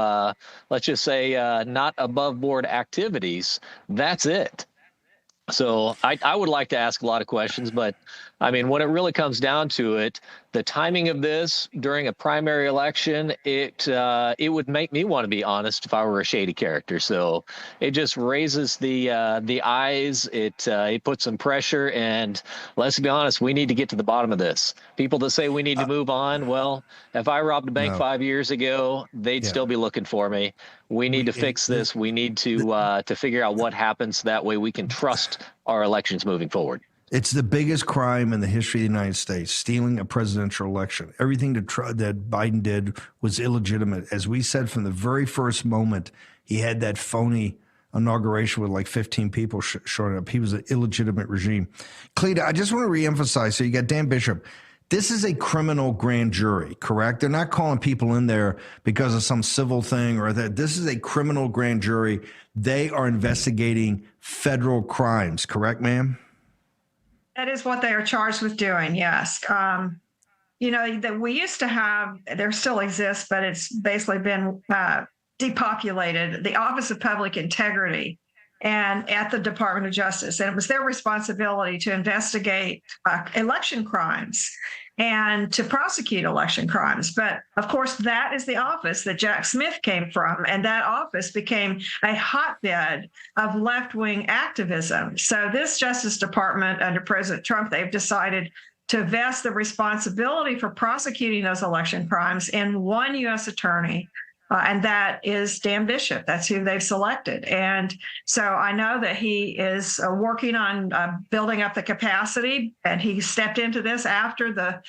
let's just say, not above board activities. That's it. So I would like to ask a lot of questions, but I mean, when it really comes down to it, the timing of this during a primary election, it would make me want to be honest if I were a shady character. So it just raises the eyes. It puts some pressure, and let's be honest, we need to get to the bottom of this. People that say we need to move on, well, if I robbed a bank 5 years ago, they'd still be looking for me. We need to fix this. We need to figure out what happens. That way we can trust our elections moving forward. It's the biggest crime in the history of the United States, stealing a presidential election. Everything that Biden did was illegitimate. As we said from the very first moment, he had that phony inauguration with like 15 people showing up. He was an illegitimate regime. Cleta, I just want to reemphasize. So you got Dan Bishop. This is a criminal grand jury, correct? They're not calling people in there because of some civil thing or that. This is a criminal grand jury. They are investigating federal crimes, correct, ma'am? That is what they are charged with doing, yes. That we used to have, there still exists, but it's basically been depopulated, the Office of Public Integrity and at the Department of Justice. And it was their responsibility to investigate election crimes and to prosecute election crimes. But of course, that is the office that Jack Smith came from. And that office became a hotbed of left-wing activism. So this Justice Department under President Trump, they've decided to vest the responsibility for prosecuting those election crimes in one U.S. attorney. And that is Dan Bishop. That's who they've selected. And so I know that he is working on building up the capacity, and he stepped into this after the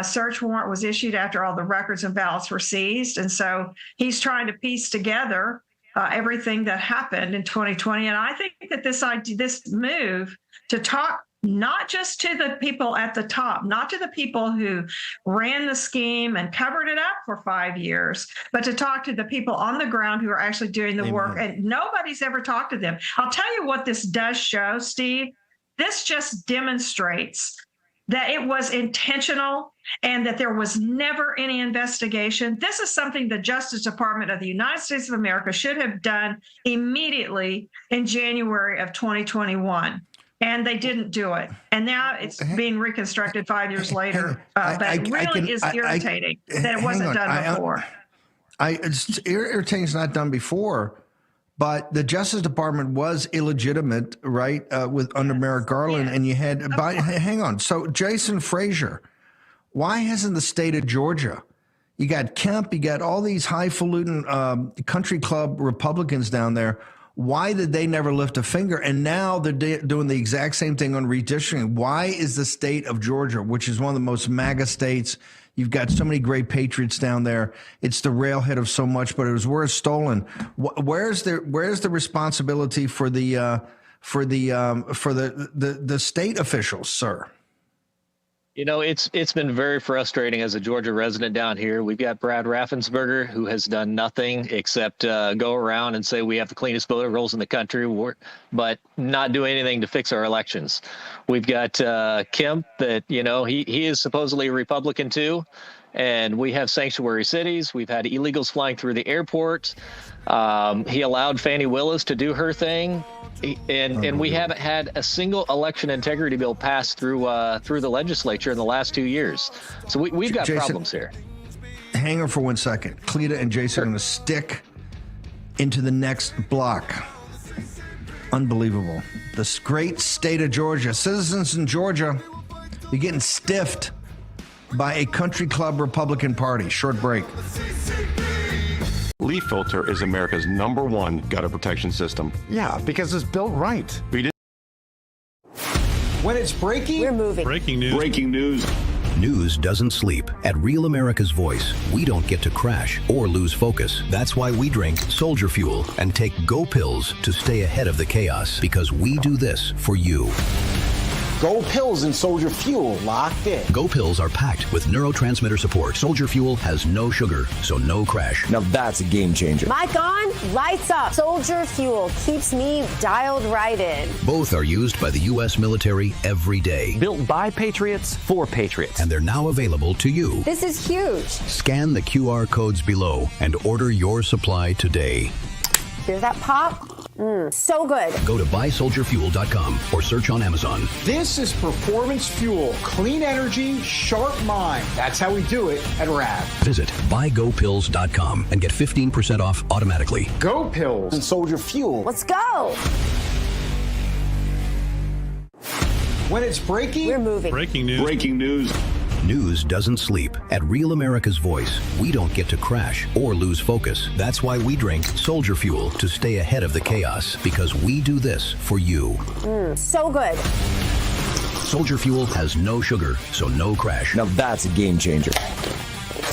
search warrant was issued, after all the records and ballots were seized. And so he's trying to piece together everything that happened in 2020. And I think that this move to talk not just to the people at the top, not to the people who ran the scheme and covered it up for 5 years, but to talk to the people on the ground who are actually doing the work. And nobody's ever talked to them. I'll tell you what this does show, Steve. This just demonstrates that it was intentional and that there was never any investigation. This is something the Justice Department of the United States of America should have done immediately in January of 2021. And they didn't do it. And now it's being reconstructed 5 years later. But it really is irritating that it wasn't done before. It's irritating it's not done before, but the Justice Department was illegitimate, right, under Merrick Garland. And you had, hang on. So Jason Frazier, why hasn't the state of Georgia, you got Kemp, you got all these highfalutin country club Republicans down there, why did they never lift a finger? And now they're doing the exact same thing on redistricting. Why is the state of Georgia, which is one of the most MAGA states, you've got so many great patriots down there, it's the railhead of so much, but it was where it's stolen. Where's the responsibility for the state officials, sir? You know, it's been very frustrating as a Georgia resident down here. We've got Brad Raffensperger, who has done nothing except go around and say we have the cleanest voter rolls in the country, but not do anything to fix our elections. We've got Kemp that, he is supposedly a Republican too. And we have sanctuary cities. We've had illegals flying through the airport. He allowed Fani Willis to do her thing. And we haven't had a single election integrity bill passed through the legislature in the last 2 years. So we've got Jason, problems here. Hang on for 1 second. Cleta and Jason are going to stick into the next block. Unbelievable. This great state of Georgia. Citizens in Georgia, you're getting stiffed by a country club Republican Party. Short break. Leaf Filter is America's #1 gutter protection system. Yeah, because it's built right. When it's breaking, we're moving. Breaking news. Breaking news. News doesn't sleep. At Real America's Voice, we don't get to crash or lose focus. That's why we drink Soldier Fuel and take Go Pills to stay ahead of the chaos, because we do this for you. Go Pills and Soldier Fuel locked in. Go Pills are packed with neurotransmitter support. Soldier Fuel has no sugar, so no crash. Now that's a game changer. Mic on, lights up. Soldier Fuel keeps me dialed right in. Both are used by the U.S. military every day. Built by Patriots for Patriots. And they're now available to you. This is huge. Scan the QR codes below and order your supply today. Hear that pop? So good. Go to buysoldierfuel.com or search on Amazon. This is performance fuel. Clean energy, sharp mind. That's how we do it at RAV. Visit buygopills.com and get 15% off automatically. Go Pills and Soldier Fuel. Let's go. When it's breaking, we're moving. Breaking news. Breaking news. News doesn't sleep. At Real America's Voice, we don't get to crash or lose focus. That's why we drink Soldier Fuel to stay ahead of the chaos, because we do this for you. So good. Soldier Fuel has no sugar, so no crash. Now that's a game changer.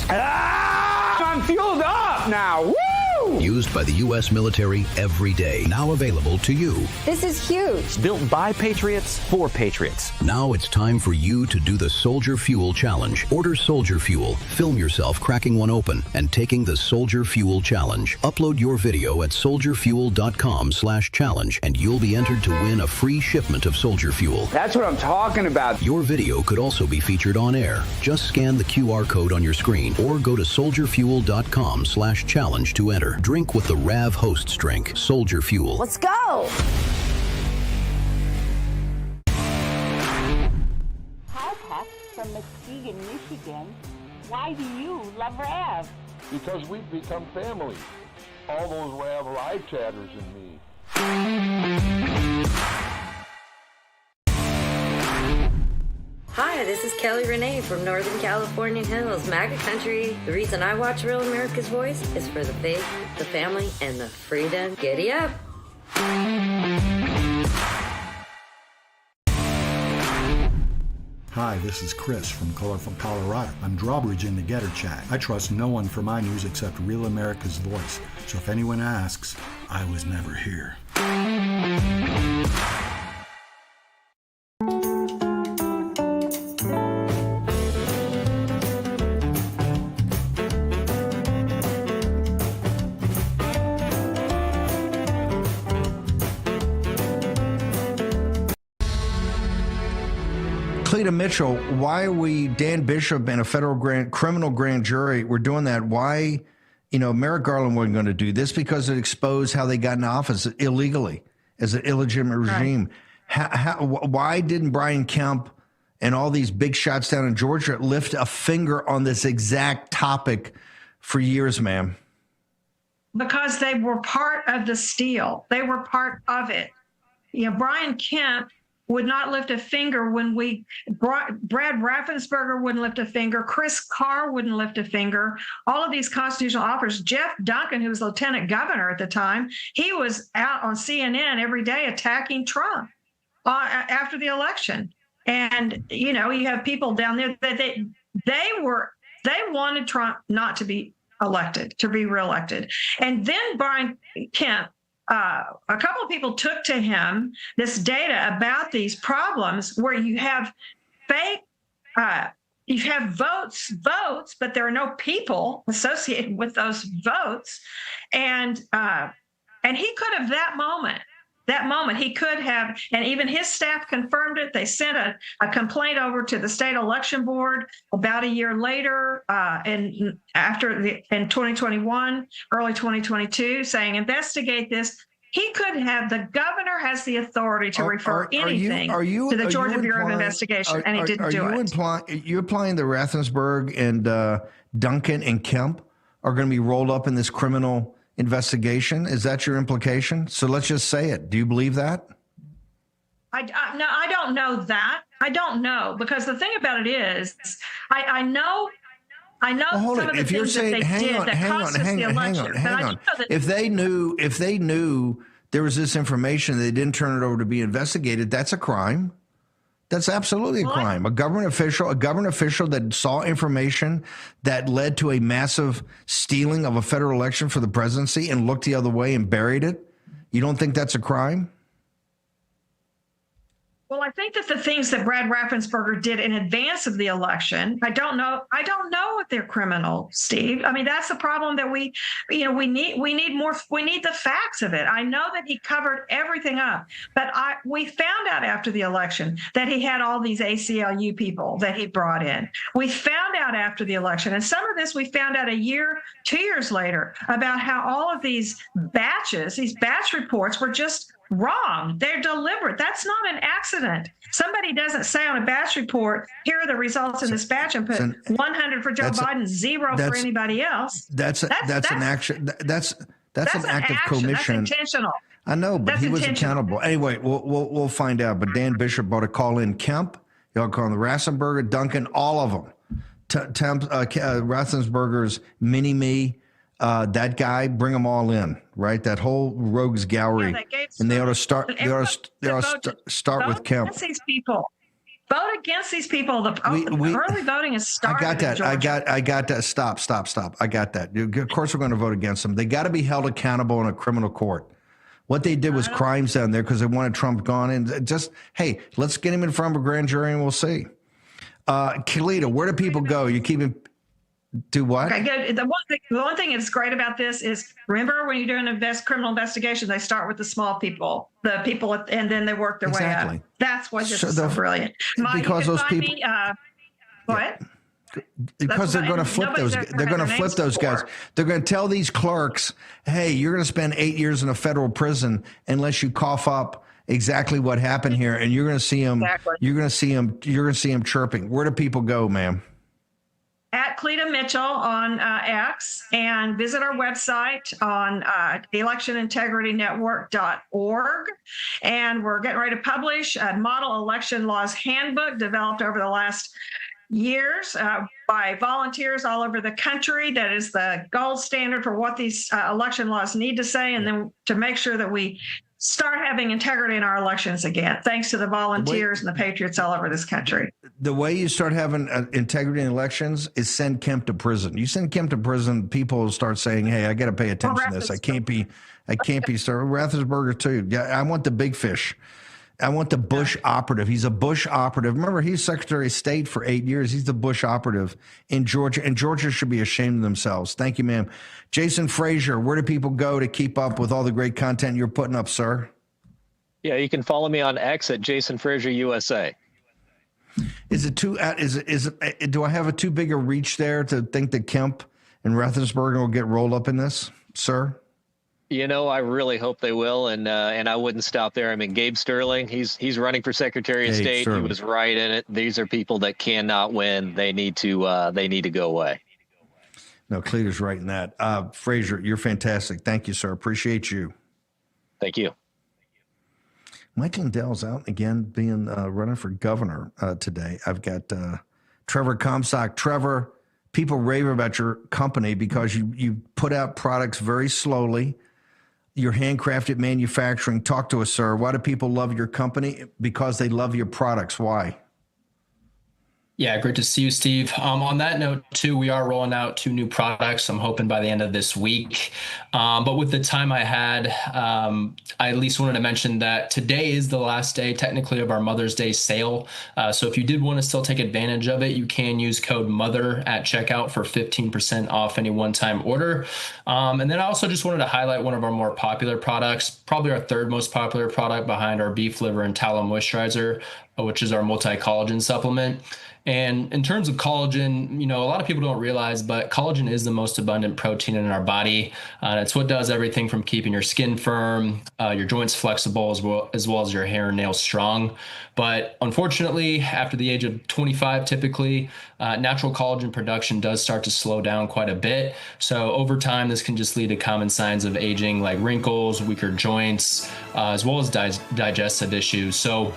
I'm fueled up now. Woo! Used by the U.S. military every day. Now available to you. This is huge. Built by Patriots for Patriots. Now it's time for you to do the Soldier Fuel Challenge. Order Soldier Fuel, film yourself cracking one open, and taking the Soldier Fuel Challenge. Upload your video at soldierfuel.com/challenge, and you'll be entered to win a free shipment of Soldier Fuel. That's what I'm talking about. Your video could also be featured on air. Just scan the QR code on your screen or go to soldierfuel.com/challenge to enter. Drink with the RAV hosts drink. Soldier Fuel. Let's go. Hi, Pat from Muskegon, Michigan. Why do you love Rav? Because we've become family. All those Rav live chatters and me. Hi, this is Kelly Renee from Northern California Hills, MAGA country. The reason I watch Real America's Voice is for the faith, the family, and the freedom. Giddy up. Hi, this is Chris from Colorful Colorado. I'm drawbridge in the Getter chat. I trust no one for my news except Real America's Voice. So if anyone asks, I was never here. Cleta Mitchell, why are we, Dan Bishop and a federal criminal grand jury, we're doing that? Why, Merrick Garland wasn't going to do this because it exposed how they got in office illegally as an illegitimate regime. Right. Why didn't Brian Kemp and all these big shots down in Georgia lift a finger on this exact topic for years, ma'am? Because they were part of the steal. They were part of it. Brian Kemp would not lift a finger when Brad Raffensperger wouldn't lift a finger. Chris Carr wouldn't lift a finger. All of these constitutional officers, Jeff Duncan, who was lieutenant governor at the time, he was out on CNN every day attacking Trump after the election. And, you have people down there that they wanted Trump not to be elected, to be reelected. And then Brian Kemp, a couple of people took to him this data about these problems where you have fake, you have votes, but there are no people associated with those votes. And he could have that moment he could have, and even his staff confirmed it. They sent a complaint over to the state election board about a year later, in 2021, early 2022, saying investigate this. He could have. The governor has the authority to refer anything to the Georgia Bureau of Investigation, and he didn't do it. Are you implying that Raffensperger and Duncan and Kemp are going to be rolled up in this criminal investigation? Is that your implication? So let's just say it. Do you believe that? No, I don't know that. I don't know, because the thing about it is, I know well, some of the if you're things saying, that they did that cost us the election. Hang on. If they knew there was this information, they didn't turn it over to be investigated, that's a crime. That's absolutely a crime. A government official that saw information that led to a massive stealing of a federal election for the presidency and looked the other way and buried it. You don't think that's a crime? Well, I think that the things that Brad Raffensperger did in advance of the election, I don't know if they're criminal, Steve. I mean, that's the problem that we need more. We need the facts of it. I know that he covered everything up, but we found out after the election that he had all these ACLU people that he brought in. We found out after the election, and some of this we found out 2 years later, about how all of these batch reports were just wrong. They're deliberate. That's not an accident. Somebody doesn't say on a batch report, here are the results in this batch, and put 100 for Joe Biden, 0 for anybody else. That's an action. That's an act of commission. That's intentional. I know, but he was accountable. Anyway, we'll find out. But Dan Bishop brought a call in Kemp. Y'all call him the Raffensperger, Duncan, all of them. Raffensperger's mini-me. That guy, bring them all in, right? That whole rogues gallery, and they ought to start. They ought to start with Kemp. These people. Vote against these people. Early voting is started. I got that. I got that. Stop. I got that. Of course, we're going to vote against them. They got to be held accountable in a criminal court. What they did was crimes down there because they wanted Trump gone. And just, hey, let's get him in front of a grand jury and we'll see. Kalita, where do people go? You keep him. Do what? Okay, good. The one thing that's great about this is, remember when you do an criminal investigation, they start with the small people, and then they work their way up. That's why this is so brilliant. Because those people. What? Because they're going to flip those. They're going to flip those guys. They're going to tell these clerks, "Hey, you're going to spend 8 years in a federal prison unless you cough up exactly what happened here," and you're going to see them. Exactly. You're going to see them. You're going to see them chirping. Where do people go, ma'am? At Cleta Mitchell on X, and visit our website on electionintegritynetwork.org. And we're getting ready to publish a model election laws handbook developed over the last years by volunteers all over the country. That is the gold standard for what these election laws need to say, and then to make sure that we start having integrity in our elections again, thanks to the volunteers and the patriots all over this country. The way you start having integrity in elections is send Kemp to prison. You send Kemp to prison, people will start saying, "Hey, I got to pay attention to this. I can't be Rathensberger too. Yeah, I want the big fish. I want the Bush operative. He's a Bush operative. Remember, he's Secretary of State for 8 years. He's the Bush operative in Georgia, and Georgia should be ashamed of themselves." Thank you, ma'am. Jason Frazier, where do people go to keep up with all the great content you're putting up, sir? Yeah, you can follow me on X at Jason Frazier USA. Is it too? Do I have a too big a reach there to think that Kemp and Rathensberger will get rolled up in this, sir? You know, I really hope they will, and I wouldn't stop there. I mean, Gabe Sterling, he's running for Secretary of State. Sterling. He was right in it. These are people that cannot win. They need to go away. No, Cleater's right in that. Frazier, you're fantastic. Thank you, sir. Appreciate you. Thank you. Mike Lindell's out again, being running for governor today. I've got Trevor Comstock. Trevor, people rave about your company because you put out products very slowly. Your handcrafted manufacturing. Talk to us, sir. Why do people love your company? Because they love your products. Why? Yeah, great to see you, Steve. On that note, too, we are rolling out 2 new products. I'm hoping by the end of this week. But with the time I had, I at least wanted to mention that today is the last day, technically, of our Mother's Day sale. So if you did want to still take advantage of it, you can use code MOTHER at checkout for 15% off any one-time order. And then I also just wanted to highlight one of our more popular products, probably our 3rd most popular product behind our beef liver and tallow moisturizer, which is our multi-collagen supplement. And in terms of collagen, you know, a lot of people don't realize, but collagen is the most abundant protein in our body. It's what does everything from keeping your skin firm, your joints flexible, as well as your hair and nails strong. But unfortunately, after the age of 25, typically, natural collagen production does start to slow down quite a bit. So over time, this can just lead to common signs of aging like wrinkles, weaker joints, as well as digestive issues. So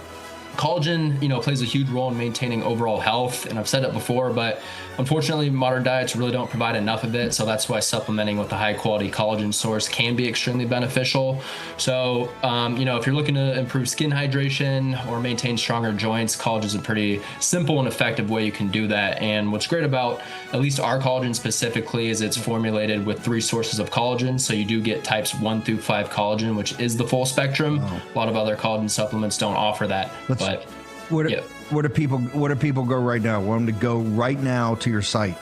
collagen, you know, plays a huge role in maintaining overall health. And I've said it before, but unfortunately, modern diets really don't provide enough of it. So that's why supplementing with a high quality collagen source can be extremely beneficial. So, you know, if you're looking to improve skin hydration or maintain stronger joints, collagen is a pretty simple and effective way you can do that. And what's great about at least our collagen specifically is it's formulated with 3 sources of collagen. So you do get types 1 through 5 collagen, which is the full spectrum. Oh. A lot of other collagen supplements don't offer that. Where do people go right now? I want them to go right now to your site.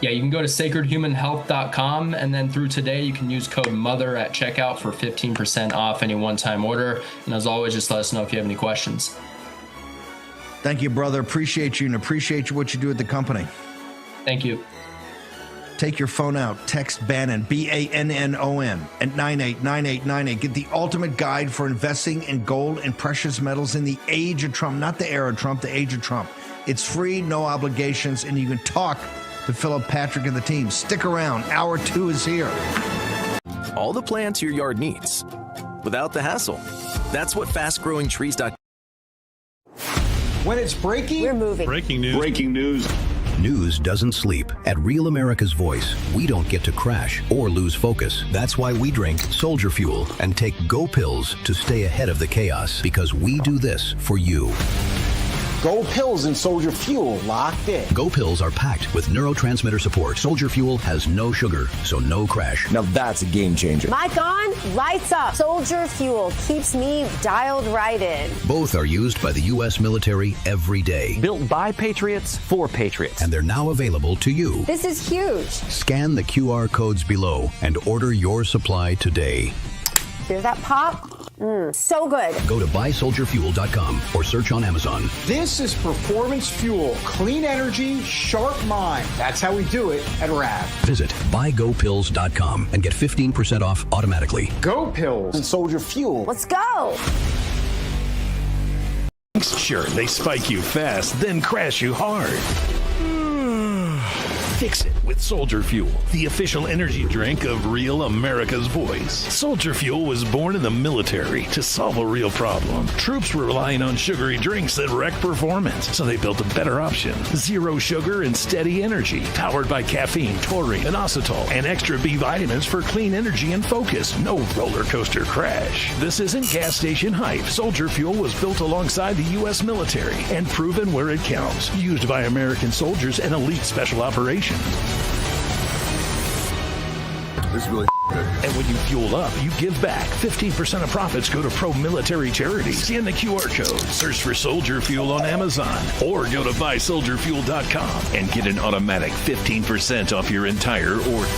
Yeah, you can go to sacredhumanhealth.com, and then through today, you can use code MOTHER at checkout for 15% off any one-time order. And as always, just let us know if you have any questions. Thank you, brother. Appreciate you and appreciate what you do at the company. Thank you. Take your phone out. Text Bannon, Bannon, at 989898. Get the ultimate guide for investing in gold and precious metals in the age of Trump, not the era of Trump, the age of Trump. It's free, no obligations, and you can talk to Philip Patrick and the team. Stick around. Hour 2 is here. All the plants your yard needs without the hassle. That's what fastgrowingtrees.com. When it's breaking, we're moving. Breaking news. Breaking news. News doesn't sleep. At Real America's Voice, we don't get to crash or lose focus. That's why we drink Soldier Fuel and take Go Pills to stay ahead of the chaos, because we do this for you. Go Pills and Soldier Fuel locked in. Go Pills are packed with neurotransmitter support. Soldier Fuel has no sugar, so no crash. Now that's a game changer. Mic on, lights up. Soldier Fuel keeps me dialed right in. Both are used by the U.S. military every day. Built by Patriots for Patriots. And they're now available to you. This is huge. Scan the QR codes below and order your supply today. Hear that pop? So good. Go to buysoldierfuel.com or search on Amazon. This is performance fuel. Clean energy, sharp mind. That's how we do it at RAV. Visit buygopills.com and get 15% off automatically. Go Pills and Soldier Fuel. Let's go. Sure, they spike you fast, then crash you hard. Fix it with Soldier Fuel, the official energy drink of real America's voice. Soldier Fuel was born in the military to solve a real problem. Troops were relying on sugary drinks that wreck performance, so they built a better option. Zero sugar and steady energy, powered by caffeine, taurine, inositol, and extra B vitamins for clean energy and focus. No roller coaster crash. This isn't gas station hype. Soldier Fuel was built alongside the U.S. military and proven where it counts. Used by American soldiers and elite special operations. This is really good. And when you fuel up, you give back. 15% of profits go to pro-military charities. Scan the QR code, search for Soldier Fuel on Amazon, or go to buysoldierfuel.com and get an automatic 15% off your entire order.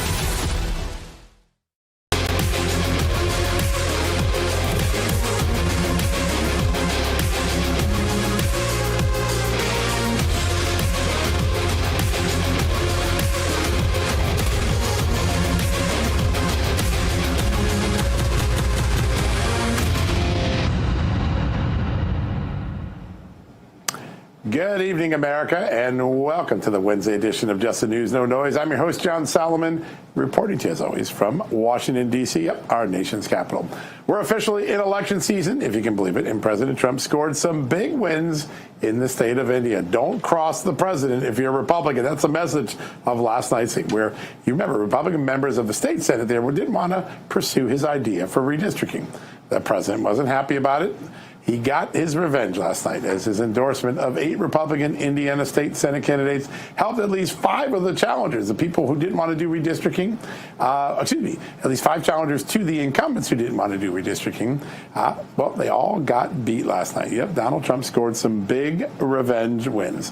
Good evening, America, and welcome to the Wednesday edition of Just the News, No Noise. I'm your host, John Solomon, reporting to you, as always, from Washington, D.C., our nation's capital. We're officially in election season, if you can believe it, and President Trump scored some big wins in the state of India. Don't cross the president if you're a Republican. That's the message of last night's thing, where, you remember, Republican members of the state Senate there didn't want to pursue his idea for redistricting. The president wasn't happy about it. He got his revenge last night as his endorsement of 8 Republican Indiana state Senate candidates helped at least 5 of the challengers, the people who didn't want to do redistricting, at least 5 challengers to the incumbents who didn't want to do redistricting. Well, they all got beat last night. Yep, Donald Trump scored some big revenge wins.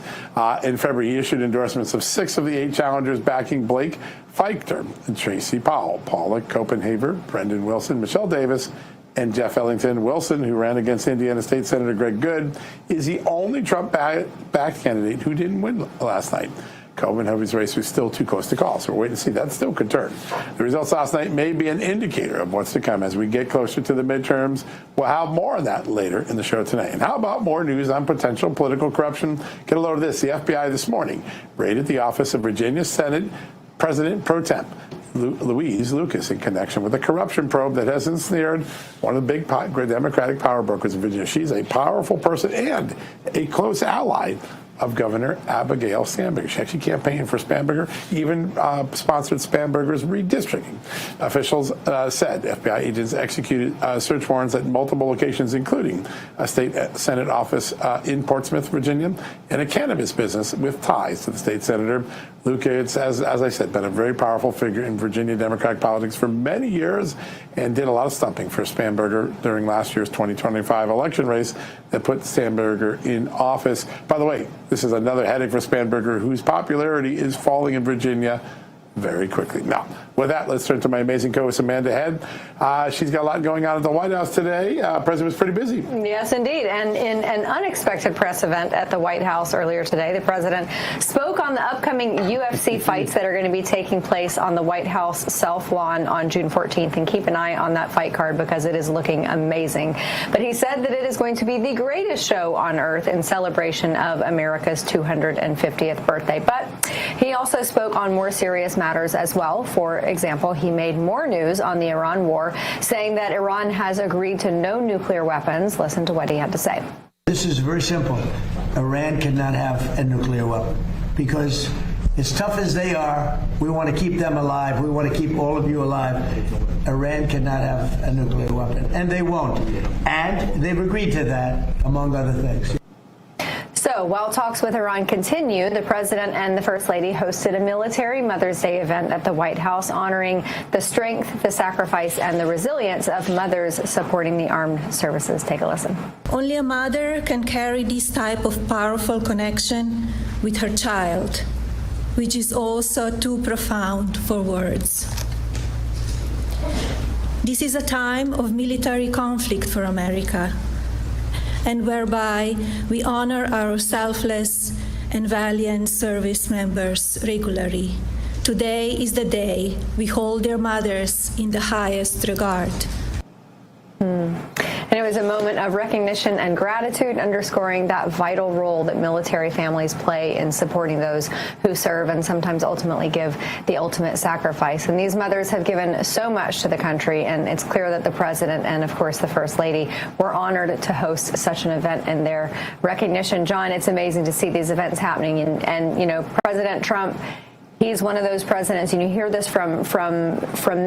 In February, he issued endorsements of 6 of the 8 challengers backing Blake Feichter, Tracy Powell, Paula Copenhaver, Brendan Wilson, Michelle Davis, and Jeff Ellington. Wilson, who ran against Indiana State Senator Greg Good, is the only Trump-backed candidate who didn't win last night. Copenhaver's race was still too close to call, so we're waiting to see. That still could turn. The results last night may be an indicator of what's to come as we get closer to the midterms. We'll have more on that later in the show tonight. And how about more news on potential political corruption? Get a load of this. The FBI this morning raided the office of Virginia Senate President Pro Tem Louise Lucas in connection with a corruption probe that has ensnared one of the big Democratic power brokers in Virginia. She's a powerful person and a close ally of Governor Abigail Spanberger. She actually campaigned for Spanberger, even sponsored Spanberger's redistricting. Officials said FBI agents executed search warrants at multiple locations, including a state Senate office in Portsmouth, Virginia, and a cannabis business with ties to the state senator. Lucas has, as I said, been a very powerful figure in Virginia Democratic politics for many years and did a lot of stumping for Spanberger during last year's 2025 election race that put Spanberger in office. By the way, this is another headache for Spanberger, whose popularity is falling in Virginia very quickly. Now, with that, let's turn to my amazing co-host, Amanda Head. She's got a lot going on at the White House today. President was pretty busy. Yes, indeed. And in an unexpected press event at the White House earlier today, the president spoke on the upcoming UFC fights that are going to be taking place on the White House South Lawn on June 14th. And keep an eye on that fight card because it is looking amazing. But he said that it is going to be the greatest show on earth in celebration of America's 250th birthday. But he also spoke on more serious matters as well. For example, he made more news on the Iran war, saying that Iran has agreed to no nuclear weapons. Listen to what he had to say. This is very simple. Iran cannot have a nuclear weapon because as tough as they are, we want to keep them alive. We want to keep all of you alive. Iran cannot have a nuclear weapon, and they won't. And they've agreed to that, among other things. So So while talks with Iran continue, the president and the first lady hosted a military Mother's Day event at the White House honoring the strength, the sacrifice, and the resilience of mothers supporting the armed services. Take a listen. Only a mother can carry this type of powerful connection with her child, which is also too profound for words. This is a time of military conflict for America, and whereby we honor our selfless and valiant service members regularly. Today is the day we hold their mothers in the highest regard. And it was a moment of recognition and gratitude, underscoring that vital role that military families play in supporting those who serve and sometimes ultimately give the ultimate sacrifice. And these mothers have given so much to the country, and it's clear that the president and, of course, the first lady were honored to host such an event in their recognition. John, it's amazing to see these events happening. And you know, President Trump, he's one of those presidents, and you hear this from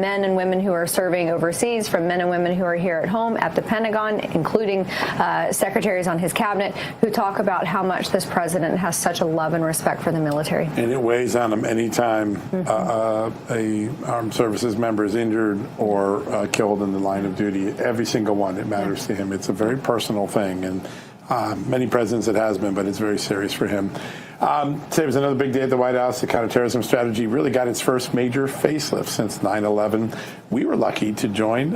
men and women who are serving overseas, from men and women who are here at home at the Pentagon, including secretaries on his cabinet, who talk about how much this president has such a love and respect for the military. And it weighs on him anytime a armed services member is injured or killed in the line of duty. Every single one, it matters to him. It's a very personal thing, and many presidents it has been, but it's very serious for him. Today was another big day at the White House. The counterterrorism strategy really got its first major facelift since 9/11. We were lucky to join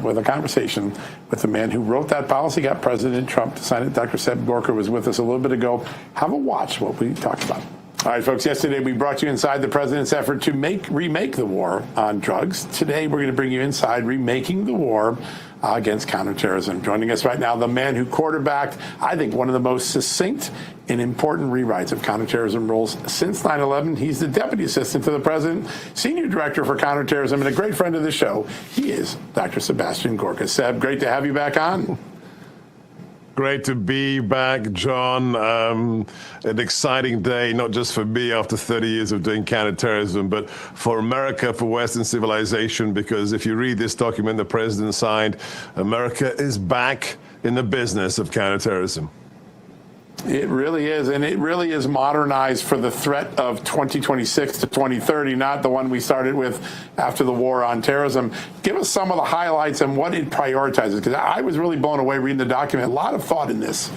with a conversation with the man who wrote that policy, got President Trump to sign it. Dr. Seb Gorka was with us a little bit ago. Have a watch what we talked about. All right, folks, yesterday we brought you inside the president's effort to remake the war on drugs. Today we're going to bring you inside remaking the war against counterterrorism. Joining us right now, the man who quarterbacked, I think, one of the most succinct and important rewrites of counterterrorism rules since 9/11. He's the Deputy Assistant to the President, Senior Director for Counterterrorism, and a great friend of the show. He is Dr. Sebastian Gorka. Seb, great to have you back on. Great to be back, John. An exciting day, not just for me after 30 years of doing counterterrorism, but for America, for Western civilization, because if you read this document the president signed, America is back in the business of counterterrorism. It really is, and it really is modernized for the threat of 2026 to 2030, not the one we started with after the war on terrorism. Give us some of the highlights and what it prioritizes, because I was really blown away reading the document. A lot of thought in this.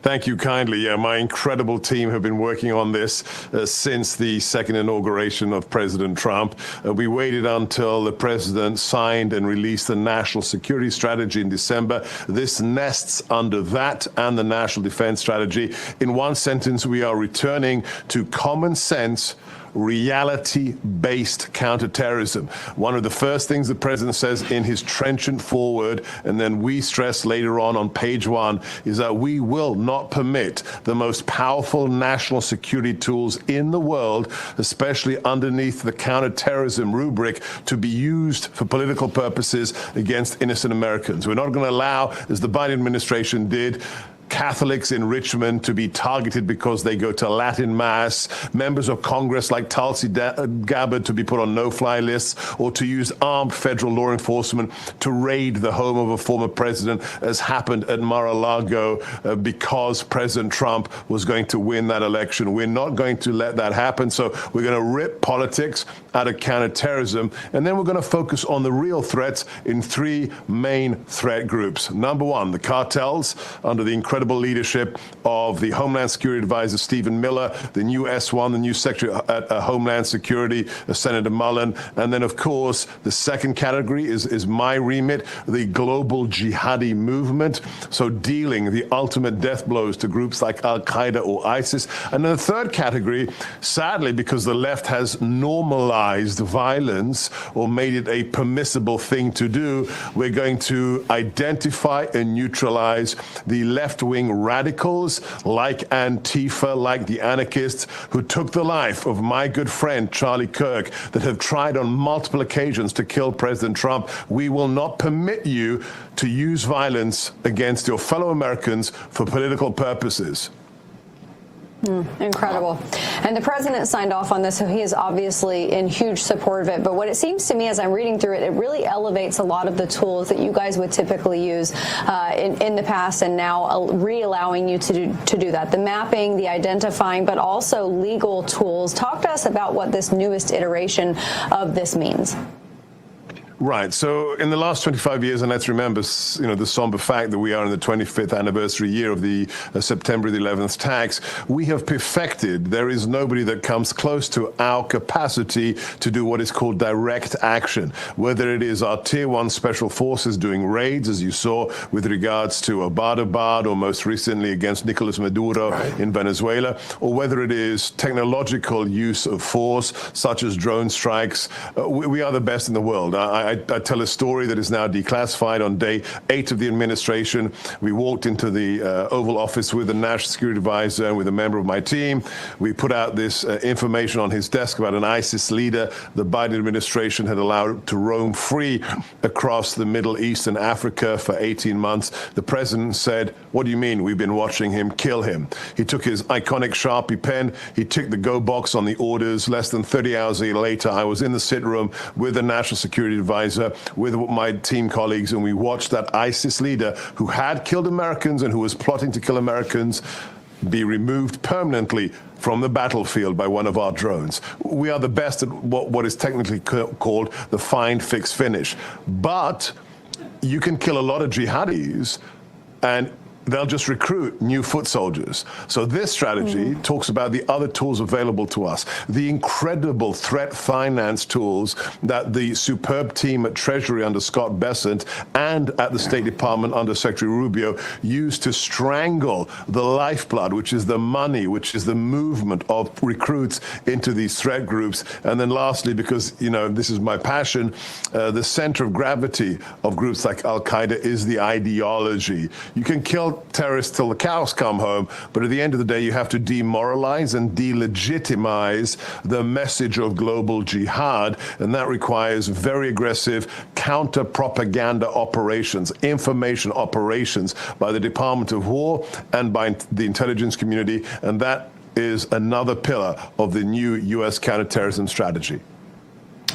Thank you kindly. Yeah, my incredible team have been working on this since the second inauguration of President Trump. We waited until the president signed and released the national security strategy in December. This nests under that and the national defense strategy. In one sentence, we are returning to common sense, reality-based counterterrorism. One of the first things the president says in his trenchant foreword, and then we stress later on page 1, is that we will not permit the most powerful national security tools in the world, especially underneath the counterterrorism rubric, to be used for political purposes against innocent Americans. We're not going to allow, as the Biden administration did, Catholics in Richmond to be targeted because they go to Latin Mass, members of Congress like Tulsi Gabbard to be put on no-fly lists, or to use armed federal law enforcement to raid the home of a former president, as happened at Mar-a-Lago because President Trump was going to win that election. We're not going to let that happen, so we're going to rip politics out of counterterrorism, and then we're going to focus on the real threats in 3 main threat groups. Number 1, the cartels, under the incredible leadership of the Homeland Security Advisor Stephen Miller, the new S1, the new Secretary at Homeland Security, Senator Mullen, and then, of course, the second category is my remit, the global jihadi movement, so dealing the ultimate death blows to groups like Al-Qaeda or ISIS. And then the third category, sadly, because the left has normalized violence or made it a permissible thing to do, we're going to identify and neutralize the left-wing radicals like Antifa, like the anarchists who took the life of my good friend Charlie Kirk, that have tried on multiple occasions to kill President Trump. We will not permit you to use violence against your fellow Americans for political purposes. Incredible. And the president signed off on this, so he is obviously in huge support of it. But what it seems to me as I'm reading through it, it really elevates a lot of the tools that you guys would typically use in the past, and now re-allowing you to do that. The mapping, the identifying, but also legal tools. Talk to us about what this newest iteration of this means. Right. So in the last 25 years, and let's remember, the somber fact that we are in the 25th anniversary year of the September the 11th attacks, we have perfected. There is nobody that comes close to our capacity to do what is called direct action, whether it is our Tier 1 special forces doing raids, as you saw with regards to Abbottabad, or most recently against Nicolas Maduro in Venezuela, or whether it is technological use of force, such as drone strikes. We are the best in the world. I tell a story that is now declassified. On day 8 of the administration, we walked into the Oval Office with the National Security Advisor and with a member of my team. We put out this information on his desk about an ISIS leader the Biden administration had allowed to roam free across the Middle East and Africa for 18 months. The president said, "What do you mean? We've been watching him kill him." He took his iconic Sharpie pen. He ticked the go box on the orders. Less than 30 hours later, I was in the sit room with the National Security Advisor, with my team colleagues, and we watched that ISIS leader who had killed Americans and who was plotting to kill Americans be removed permanently from the battlefield by one of our drones. We are the best at what is technically called the find, fix, finish. But you can kill a lot of jihadis and they'll just recruit new foot soldiers. So this strategy talks about the other tools available to us, the incredible threat finance tools that the superb team at Treasury under Scott Bessent and at the State Department under Secretary Rubio used to strangle the lifeblood, which is the money, which is the movement of recruits into these threat groups. And then lastly, because, this is my passion, the center of gravity of groups like Al-Qaeda is the ideology. You can kill terrorists till the cows come home, but at the end of the day, you have to demoralize and delegitimize the message of global jihad, and that requires very aggressive counter-propaganda operations, information operations by the Department of War and by the intelligence community, and that is another pillar of the new U.S. counterterrorism strategy.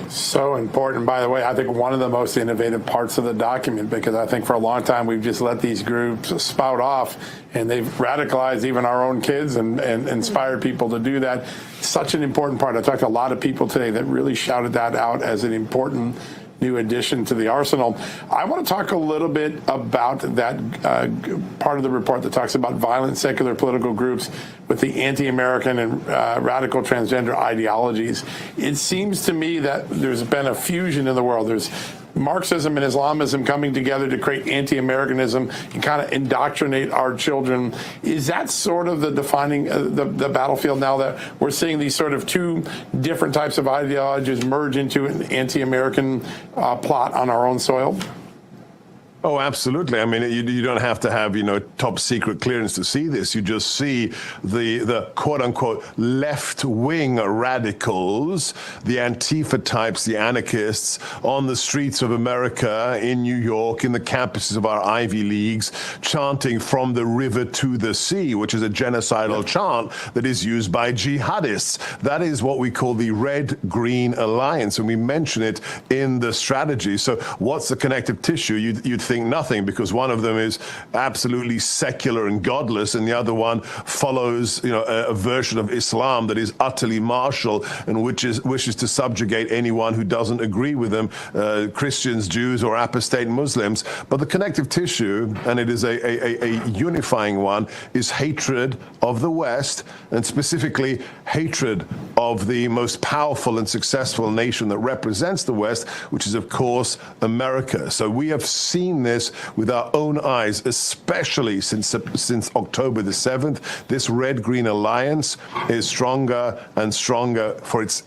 So important. By the way, I think one of the most innovative parts of the document, because I think for a long time we've just let these groups spout off, and they've radicalized even our own kids and inspired people to do that. Such an important part. I talked to a lot of people today that really shouted that out as an important new addition to the arsenal. I want to talk a little bit about that part of the report that talks about violent secular political groups with the anti-American and radical transgender ideologies. It seems to me that there's been a fusion in the world. There's Marxism and Islamism coming together to create anti-Americanism and kind of indoctrinate our children. Is that sort of the defining the battlefield now, that we're seeing these sort of two different types of ideologies merge into an anti-American plot on our own soil? Oh, absolutely. I mean, you don't have to have, top secret clearance to see this. You just see the quote unquote left wing radicals, the Antifa types, the anarchists on the streets of America, in New York, in the campuses of our Ivy Leagues, chanting "from the river to the sea," which is a genocidal chant that is used by jihadists. That is what we call the Red-Green Alliance, and we mention it in the strategy. So what's the connective tissue? You'd think nothing, because one of them is absolutely secular and godless, and the other one follows, a version of Islam that is utterly martial and wishes to subjugate anyone who doesn't agree with them, Christians, Jews, or apostate Muslims. But the connective tissue, and it is a unifying one, is hatred of the West, and specifically hatred of the most powerful and successful nation that represents the West, which is, of course, America. So we have seen this with our own eyes, especially since October the 7th. This Red-Green Alliance is stronger and stronger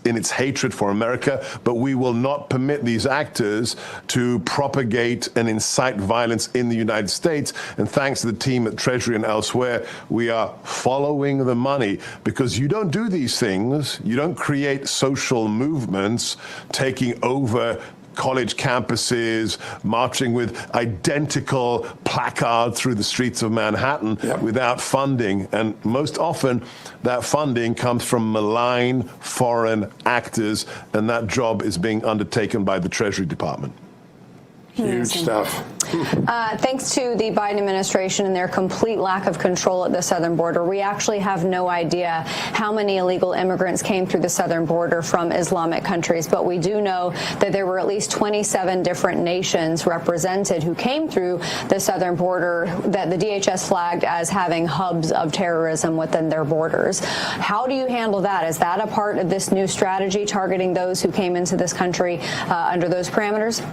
in its hatred for America, but we will not permit these actors to propagate and incite violence in the United States. And thanks to the team at Treasury and elsewhere, we are following the money, because you don't do these things, you don't create social movements taking over college campuses, marching with identical placards through the streets of Manhattan without funding. And most often, that funding comes from malign foreign actors, and that job is being undertaken by the Treasury Department. Huge stuff. Thanks to the Biden administration and their complete lack of control at the southern border, we actually have no idea how many illegal immigrants came through the southern border from Islamic countries. But we do know that there were at least 27 different nations represented who came through the southern border that the DHS flagged as having hubs of terrorism within their borders. How do you handle that? Is that a part of this new strategy, targeting those who came into this country under those parameters?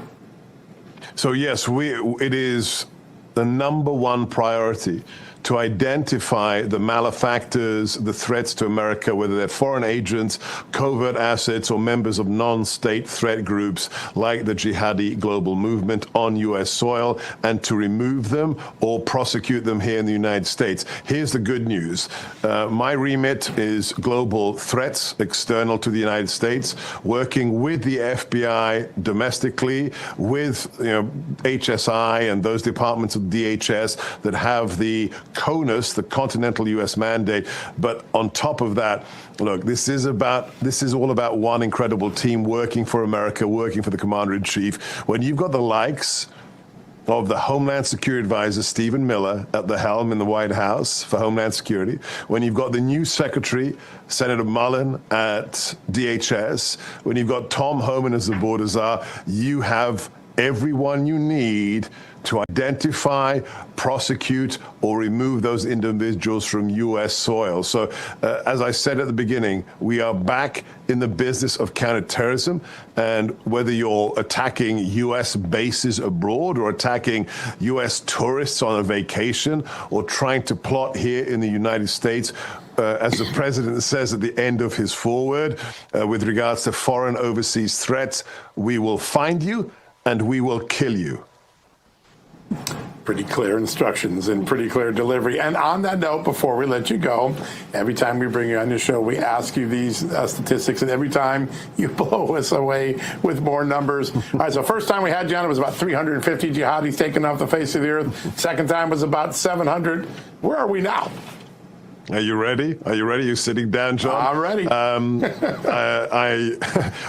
So yes, it is the number one priority to identify the malefactors, the threats to America, whether they're foreign agents, covert assets, or members of non-state threat groups like the Jihadi global movement on U.S. soil, and to remove them or prosecute them here in the United States. Here's the good news. My remit is global threats external to the United States, working with the FBI domestically, with HSI and those departments of DHS that have the CONUS, the continental U.S. mandate. But on top of that, look, this is all about one incredible team working for America, working for the Commander-in-Chief. When you've got the likes of the Homeland Security Advisor, Stephen Miller, at the helm in the White House for Homeland Security, when you've got the new Secretary, Senator Mullen at DHS, when you've got Tom Homan as the border czar, you have everyone you need to identify, prosecute, or remove those individuals from U.S. soil. So, as I said at the beginning, we are back in the business of counterterrorism, and whether you're attacking U.S. bases abroad or attacking U.S. tourists on a vacation or trying to plot here in the United States, as the president says at the end of his foreword, with regards to foreign overseas threats, we will find you and we will kill you. Pretty clear instructions and pretty clear delivery. And on that note, before we let you go, every time we bring you on the show, we ask you these statistics, and every time you blow us away with more numbers. All right, so first time we had you on, it was about 350 jihadis taken off the face of the earth. Second time was about 700. Where are we now? Are you ready? Are you ready? You're sitting down, John? I'm ready.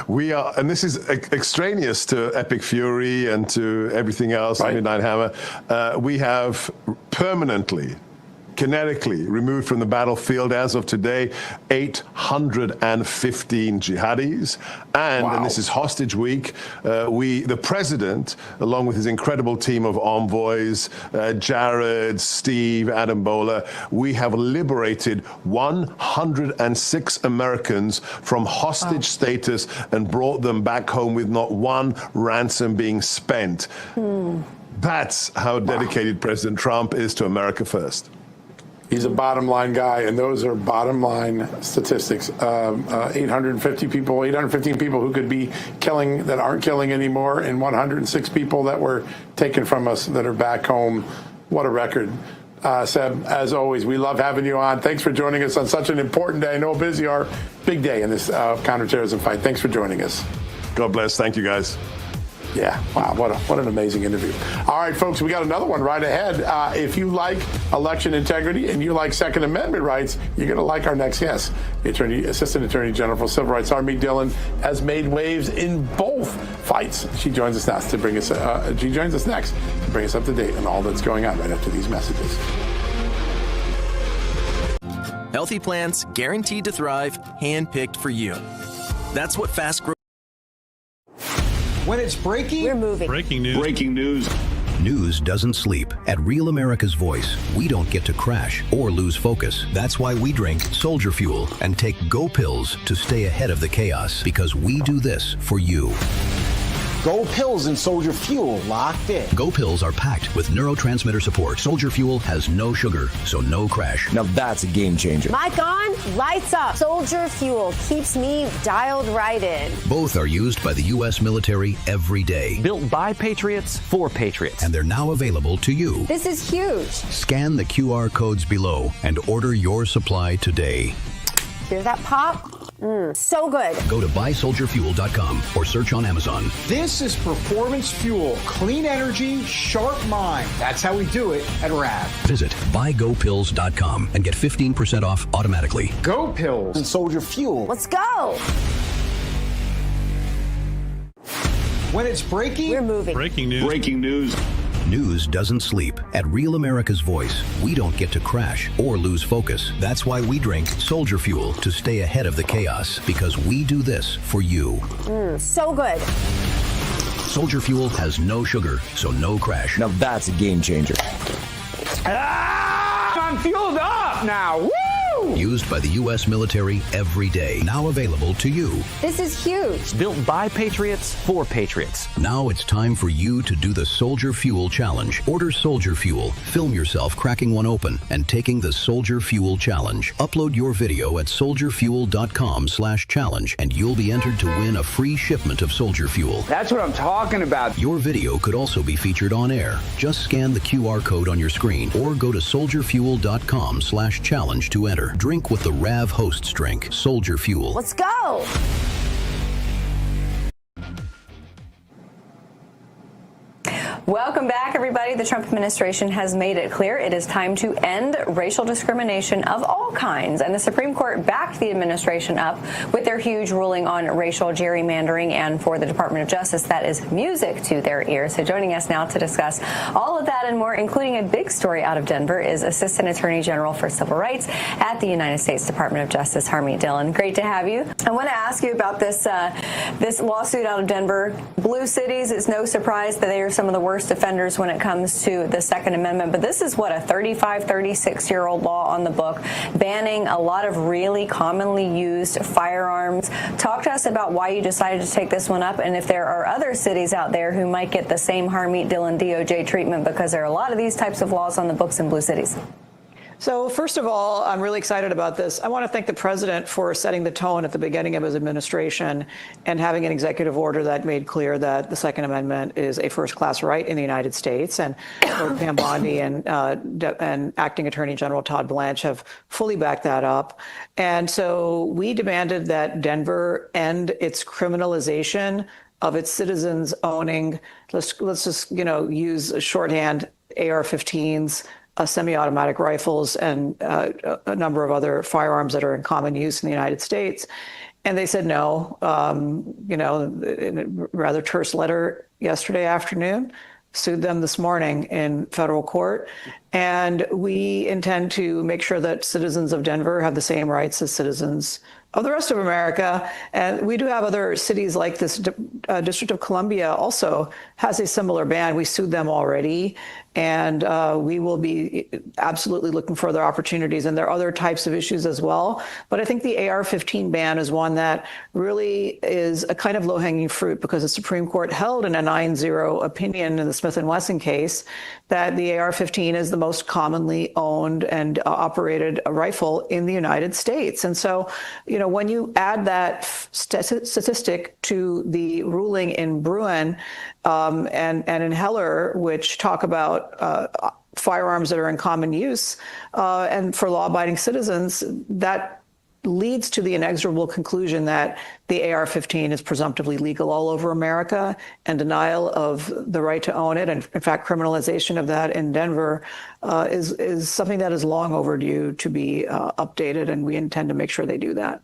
We are, and this is extraneous to Epic Fury and to everything else, right. Midnight Hammer. We have permanently, kinetically removed from the battlefield as of today 815 jihadis. And this is hostage week, the president, along with his incredible team of envoys, Jared, Steve, Adam Bola, we have liberated 106 Americans from hostage status and brought them back home with not one ransom being spent. That's how dedicated President Trump is to America first. He's a bottom line guy, and those are bottom line statistics. 815 people who could be killing that aren't killing anymore, and 106 people that were taken from us that are back home. What a record. Seb, as always, we love having you on. Thanks for joining us on such an important day. I know busy our big day in this counterterrorism fight. Thanks for joining us. God bless. Thank you, guys. Yeah, wow, what an amazing interview. All right, folks, we got another one right ahead. If you like election integrity and you like Second Amendment rights, you're going to like our next guest. The Assistant Attorney General for Civil Rights, Army Dillon, has made waves in both fights. She joins us now to bring us. She joins us next to bring us up to date on all that's going on right after these messages. Healthy plants guaranteed to thrive, handpicked for you. That's what fast growth. When it's breaking, we're moving. Breaking news. Breaking news. News doesn't sleep. At Real America's Voice, we don't get to crash or lose focus. That's why we drink Soldier Fuel and take Go Pills to stay ahead of the chaos, because we do this for you. Go Pills and Soldier Fuel locked in. Go Pills are packed with neurotransmitter support. Soldier Fuel has no sugar, so no crash. Now that's a game changer. Mic on, lights up. Soldier Fuel keeps me dialed right in. Both are used by the U.S. military every day. Built by Patriots for Patriots. And they're now available to you. This is huge. Scan the QR codes below and order your supply today. Hear that pop? So good. Go to buysoldierfuel.com or search on Amazon. This is performance fuel, clean energy, sharp mind. That's how we do it at RAV. Visit buygopills.com and get 15% off automatically. Go Pills and Soldier Fuel. Let's go. When it's breaking, we're moving. Breaking news. Breaking news. News doesn't sleep. At Real America's Voice, we don't get to crash or lose focus. That's why we drink Soldier Fuel to stay ahead of the chaos, because we do this for you. So good. Soldier Fuel has no sugar, so no crash. Now that's a game changer. I'm fueled up now. Woo! Used by the U.S. military every day. Now available to you. This is huge. Built by Patriots for Patriots. Now it's time for you to do the Soldier Fuel Challenge. Order Soldier Fuel, film yourself cracking one open, and taking the Soldier Fuel Challenge. Upload your video at soldierfuel.com/challenge, and you'll be entered to win a free shipment of Soldier Fuel. That's what I'm talking about. Your video could also be featured on air. Just scan the QR code on your screen or go to soldierfuel.com/challenge to enter. Drink with the RAV hosts drink, Soldier Fuel. Let's go. Welcome back, everybody. The Trump administration has made it clear it is time to end racial discrimination of all kinds. And the Supreme Court backed the administration up with their huge ruling on racial gerrymandering. And for the Department of Justice, that is music to their ears. So joining us now to discuss all of that and more, including a big story out of Denver, is Assistant Attorney General for Civil Rights at the United States Department of Justice, Harmeet Dillon. Great to have you. I want to ask you about this lawsuit out of Denver. Blue cities, it's no surprise that they are some of the worst offenders when it comes to the Second Amendment. But this is what, a 35, 36-year-old law on the book banning a lot of really commonly used firearms. Talk to us about why you decided to take this one up, and if there are other cities out there who might get the same Harmeet Dillon DOJ treatment, because there are a lot of these types of laws on the books in blue cities. So first of all, I'm really excited about this. I want to thank the president for setting the tone at the beginning of his administration and having an executive order that made clear that the Second Amendment is a first-class right in the United States. And both Pam Bondi and Acting Attorney General Todd Blanche have fully backed that up. And so we demanded that Denver end its criminalization of its citizens owning, let's just, use a shorthand, AR-15s, semi-automatic rifles, and a number of other firearms that are in common use in the United States. And they said no, in a rather terse letter yesterday afternoon, sued them this morning in federal court. And we intend to make sure that citizens of Denver have the same rights as citizens of the rest of America. And we do have other cities like this. District of Columbia also has a similar ban. We sued them already. And we will be absolutely looking for other opportunities. And there are other types of issues as well. But I think the AR-15 ban is one that really is a kind of low-hanging fruit, because the Supreme Court held in a 9-0 opinion in the Smith & Wesson case that the AR-15 is the most commonly owned and operated rifle in the United States. And so, when you add that statistic to the ruling in Bruin and in Heller, which talk about firearms that are in common use and for law-abiding citizens, that leads to the inexorable conclusion that the AR-15 is presumptively legal all over America, and denial of the right to own it, and in fact criminalization of that in Denver is something that is long overdue to be updated, and we intend to make sure they do that.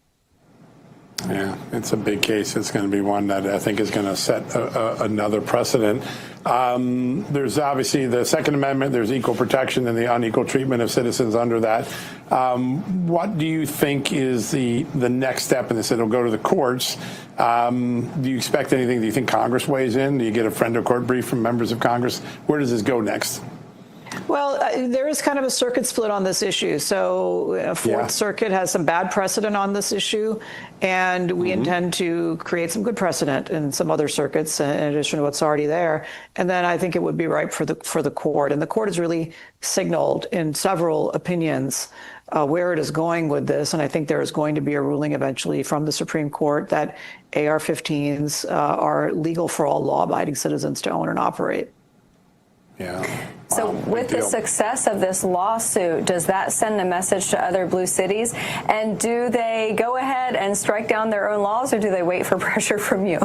Yeah, it's a big case. It's going to be one that I think is going to set another precedent. There's obviously the Second Amendment, there's equal protection and the unequal treatment of citizens under that. What do you think is the next step in this? It'll go to the courts. Do you expect anything? Do you think Congress weighs in? Do you get a friend of court brief from members of Congress? Where does this go next? Well, there is kind of a circuit split on this issue. So Fourth Circuit has some bad precedent on this issue, and we intend to create some good precedent in some other circuits in addition to what's already there. And then I think it would be right for the court. And the court has really signaled in several opinions where it is going with this. And I think there is going to be a ruling eventually from the Supreme Court that AR-15s are legal for all law-abiding citizens to own and operate. Yeah. So with the success of this lawsuit, does that send a message to other blue cities? And do they go ahead ahead and strike down their own laws, or do they wait for pressure from you?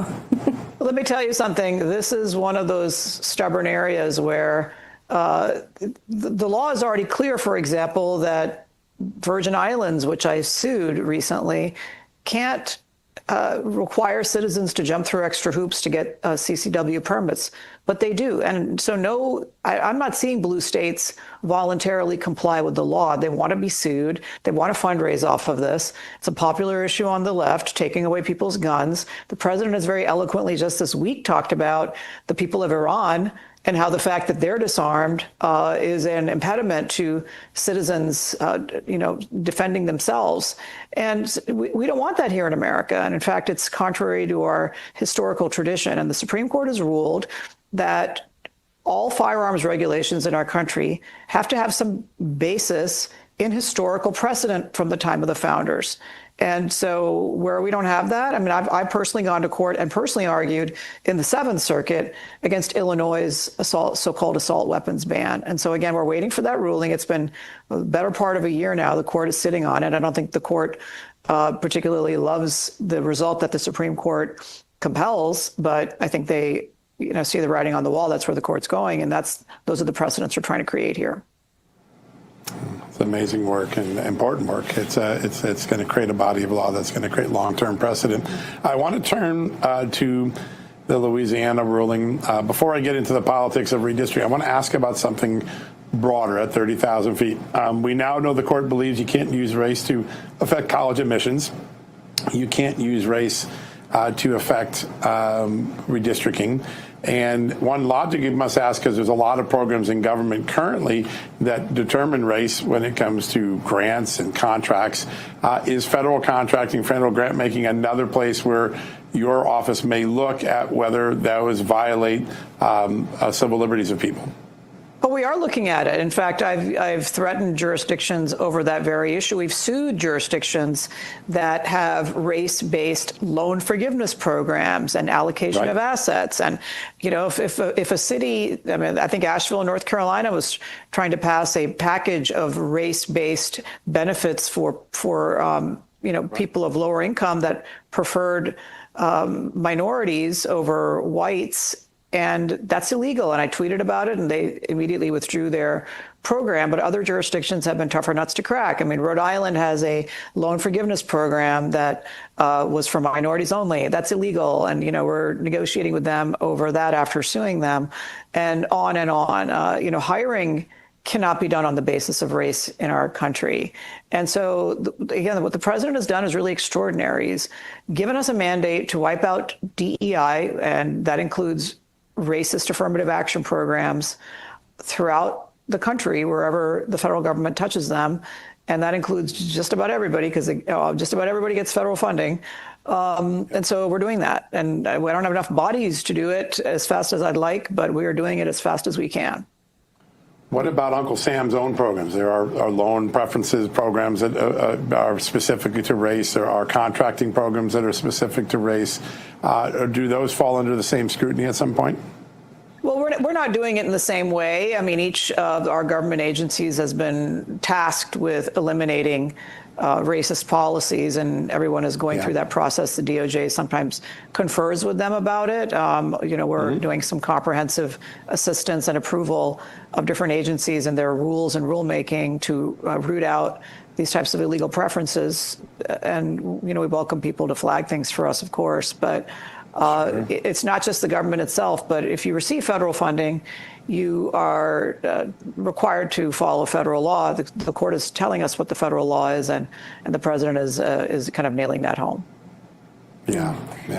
Let me tell you something. This is one of those stubborn areas where the law is already clear, for example, that Virgin Islands, which I sued recently, can't require citizens to jump through extra hoops to get CCW permits, but they do. And so I'm not seeing blue states voluntarily comply with the law. They want to be sued. They want to fundraise off of this. It's a popular issue on the left, taking away people's guns. The president has very eloquently just this week talked about the people of Iran and how the fact that they're disarmed is an impediment to citizens, defending themselves. And we don't want that here in America. And in fact, it's contrary to our historical tradition. And the Supreme Court has ruled that all firearms regulations in our country have to have some basis in historical precedent from the time of the founders. And so where we don't have that, I mean, I've personally gone to court and personally argued in the Seventh Circuit against Illinois' so-called assault weapons ban. And so again, we're waiting for that ruling. It's been a better part of a year now. The court is sitting on it. I don't think the court particularly loves the result that the Supreme Court compels, but I think they see the writing on the wall. That's where the court's going. And those are the precedents we're trying to create here. It's amazing work and important work. It's going to create a body of law that's going to create long-term precedent. I want to turn to the Louisiana ruling. Before I get into the politics of redistricting, I want to ask about something broader at 30,000 feet. We now know the court believes you can't use race to affect college admissions. You can't use race to affect redistricting. And one logic you must ask, because there's a lot of programs in government currently that determine race when it comes to grants and contracts, is federal contracting, federal grant making another place where your office may look at whether those violate civil liberties of people? But we are looking at it. In fact, I've threatened jurisdictions over that very issue. We've sued jurisdictions that have race-based loan forgiveness programs and allocation of assets. And, if a city, I think Asheville, North Carolina was trying to pass a package of race-based benefits for people of lower income that preferred minorities over whites. And that's illegal. And I tweeted about it, and they immediately withdrew their program. But other jurisdictions have been tougher nuts to crack. I mean, Rhode Island has a loan forgiveness program that was for minorities only. That's illegal. And, we're negotiating with them over that after suing them, and on and on. Hiring cannot be done on the basis of race in our country. And so, again, what the president has done is really extraordinary. He's given us a mandate to wipe out DEI, and that includes racist affirmative action programs throughout the country, wherever the federal government touches them. And that includes just about everybody, because just about everybody gets federal funding. And so we're doing that. And we don't have enough bodies to do it as fast as I'd like, but we are doing it as fast as we can. What about Uncle Sam's own programs? There are loan preferences programs that are specific to race. There are contracting programs that are specific to race. Do those fall under the same scrutiny at some point? Well, we're not doing it in the same way. I mean, each of our government agencies has been tasked with eliminating racist policies, and everyone is going through that process. The DOJ sometimes confers with them about it. We're doing some comprehensive assistance and approval of different agencies and their rules and rulemaking to root out these types of illegal preferences. And, we welcome people to flag things for us, of course. But it's not just the government itself, but if you receive federal funding, you are required to follow federal law. The court is telling us what the federal law is, and the president is kind of nailing that home. Yeah.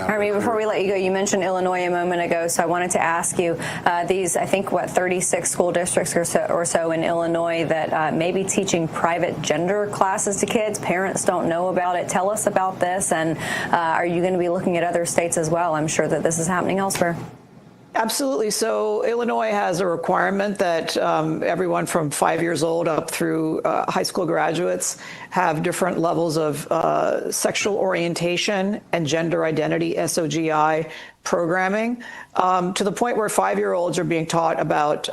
Harvey, before we let you go, you mentioned Illinois a moment ago, so I wanted to ask you, these, I think, 36 school districts or so in Illinois that may be teaching private gender classes to kids. Parents don't know about it. Tell us about this, and are you going to be looking at other states as well? I'm sure that this is happening elsewhere. Absolutely. So Illinois has a requirement that everyone from 5 years old up through high school graduates have different levels of sexual orientation and gender identity, SOGI, programming, to the point where 5-year-olds are being taught about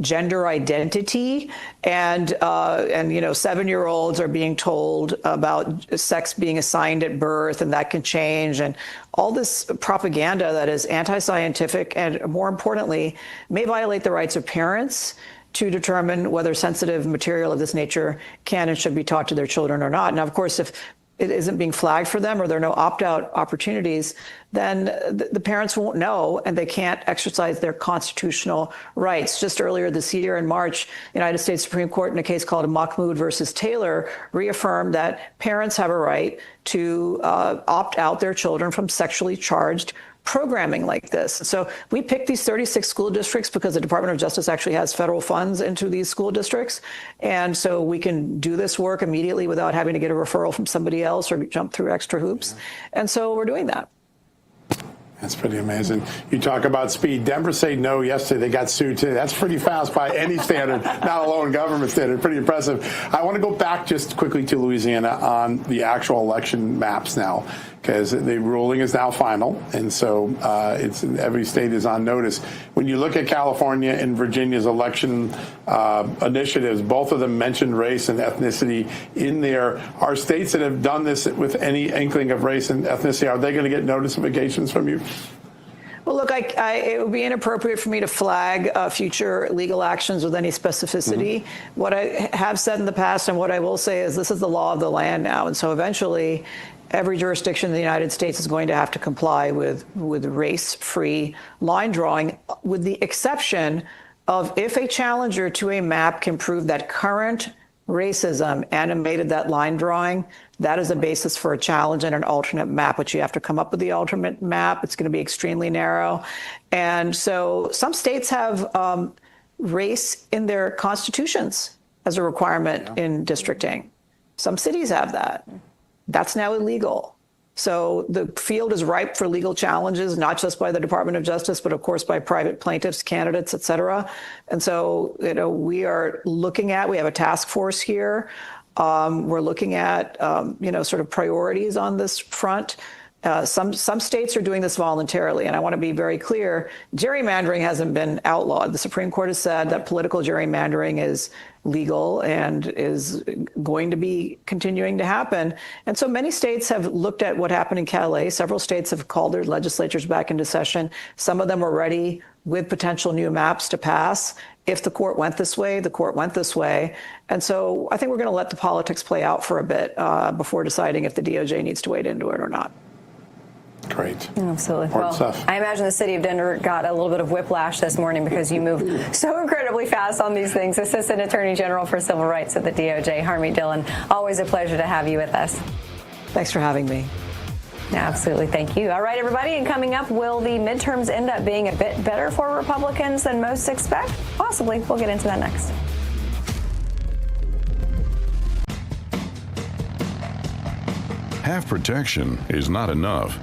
gender identity, and 7-year-olds are being told about sex being assigned at birth, and that can change, and all this propaganda that is anti-scientific and, more importantly, may violate the rights of parents to determine whether sensitive material of this nature can and should be taught to their children or not. Now, of course, if it isn't being flagged for them or there are no opt-out opportunities, then the parents won't know and they can't exercise their constitutional rights. Just earlier this year in March, the United States Supreme Court, in a case called Mahmoud versus Taylor, reaffirmed that parents have a right to opt out their children from sexually charged programming like this. So we picked these 36 school districts because the Department of Justice actually has federal funds into these school districts. And so we can do this work immediately without having to get a referral from somebody else or jump through extra hoops. And so we're doing that. That's pretty amazing. You talk about speed. Denver said no yesterday. They got sued today. That's pretty fast by any standard, not alone government standard. Pretty impressive. I want to go back just quickly to Louisiana on the actual election maps now, because the ruling is now final, and so every state is on notice. When you look at California and Virginia's election initiatives, both of them mention race and ethnicity in there. Are states that have done this with any inkling of race and ethnicity, are they going to get notifications from you? Well, look, it would be inappropriate for me to flag future legal actions with any specificity. Mm-hmm. What I have said in the past and what I will say is this is the law of the land now. And so eventually, every jurisdiction in the United States is going to have to comply with race-free line drawing, with the exception of if a challenger to a map can prove that current racism animated that line drawing, that is a basis for a challenge and an alternate map, which you have to come up with the alternate map. It's going to be extremely narrow. And so some states have race in their constitutions as a requirement in districting. Some cities have that. That's now illegal. So the field is ripe for legal challenges, not just by the Department of Justice, but of course by private plaintiffs, candidates, et cetera. And so, we are looking at, we have a task force here. We're looking at, sort of priorities on this front. Some states are doing this voluntarily, and I want to be very clear, gerrymandering hasn't been outlawed. The Supreme Court has said that political gerrymandering is legal and is going to be continuing to happen. And so many states have looked at what happened in Calais. Several states have called their legislatures back into session. Some of them are ready with potential new maps to pass. If the court went this way, the court went this way. And so I think we're going to let the politics play out for a bit before deciding if the DOJ needs to wade into it or not. Great. Absolutely. Well, I imagine the city of Denver got a little bit of whiplash this morning because you move so incredibly fast on these things. Assistant Attorney General for Civil Rights at the DOJ, Harmeet Dillon. Always a pleasure to have you with us. Thanks for having me. Absolutely. Thank you. All right, everybody. And coming up, will the midterms end up being a bit better for Republicans than most expect? Possibly. We'll get into that next. Half protection is not enough.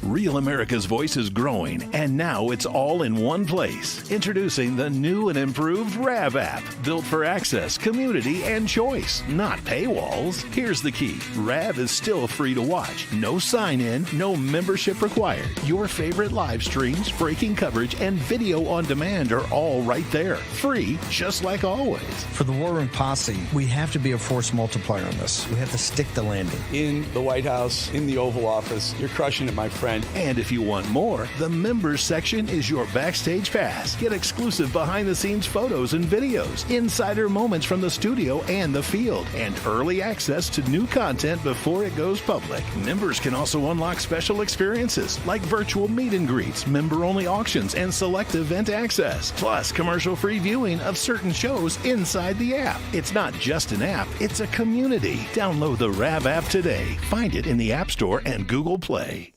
Real America's Voice is growing, and now it's all in one place. Introducing the new and improved RAV app, built for access, community, and choice, not paywalls. Here's the key. RAV is still free to watch. No sign-in, no membership required. Your favorite live streams, breaking coverage, and video on demand are all right there. Free, just like always. For the War Room Posse, we have to be a force multiplier on this. We have to stick the landing. In the White House, in the Oval Office, you're crushing it, my friend. And if you want more, the members section is your backstage pass. Get exclusive behind-the-scenes photos and videos, insider moments from the studio and the field, and early access to new content before it goes public. Members can also unlock special experiences like virtual meet and greets, member-only auctions, and select event access, plus commercial-free viewing of certain shows inside the app. It's not just an app, it's a community. Download the RAV app today. Find it in the App Store and Google Play.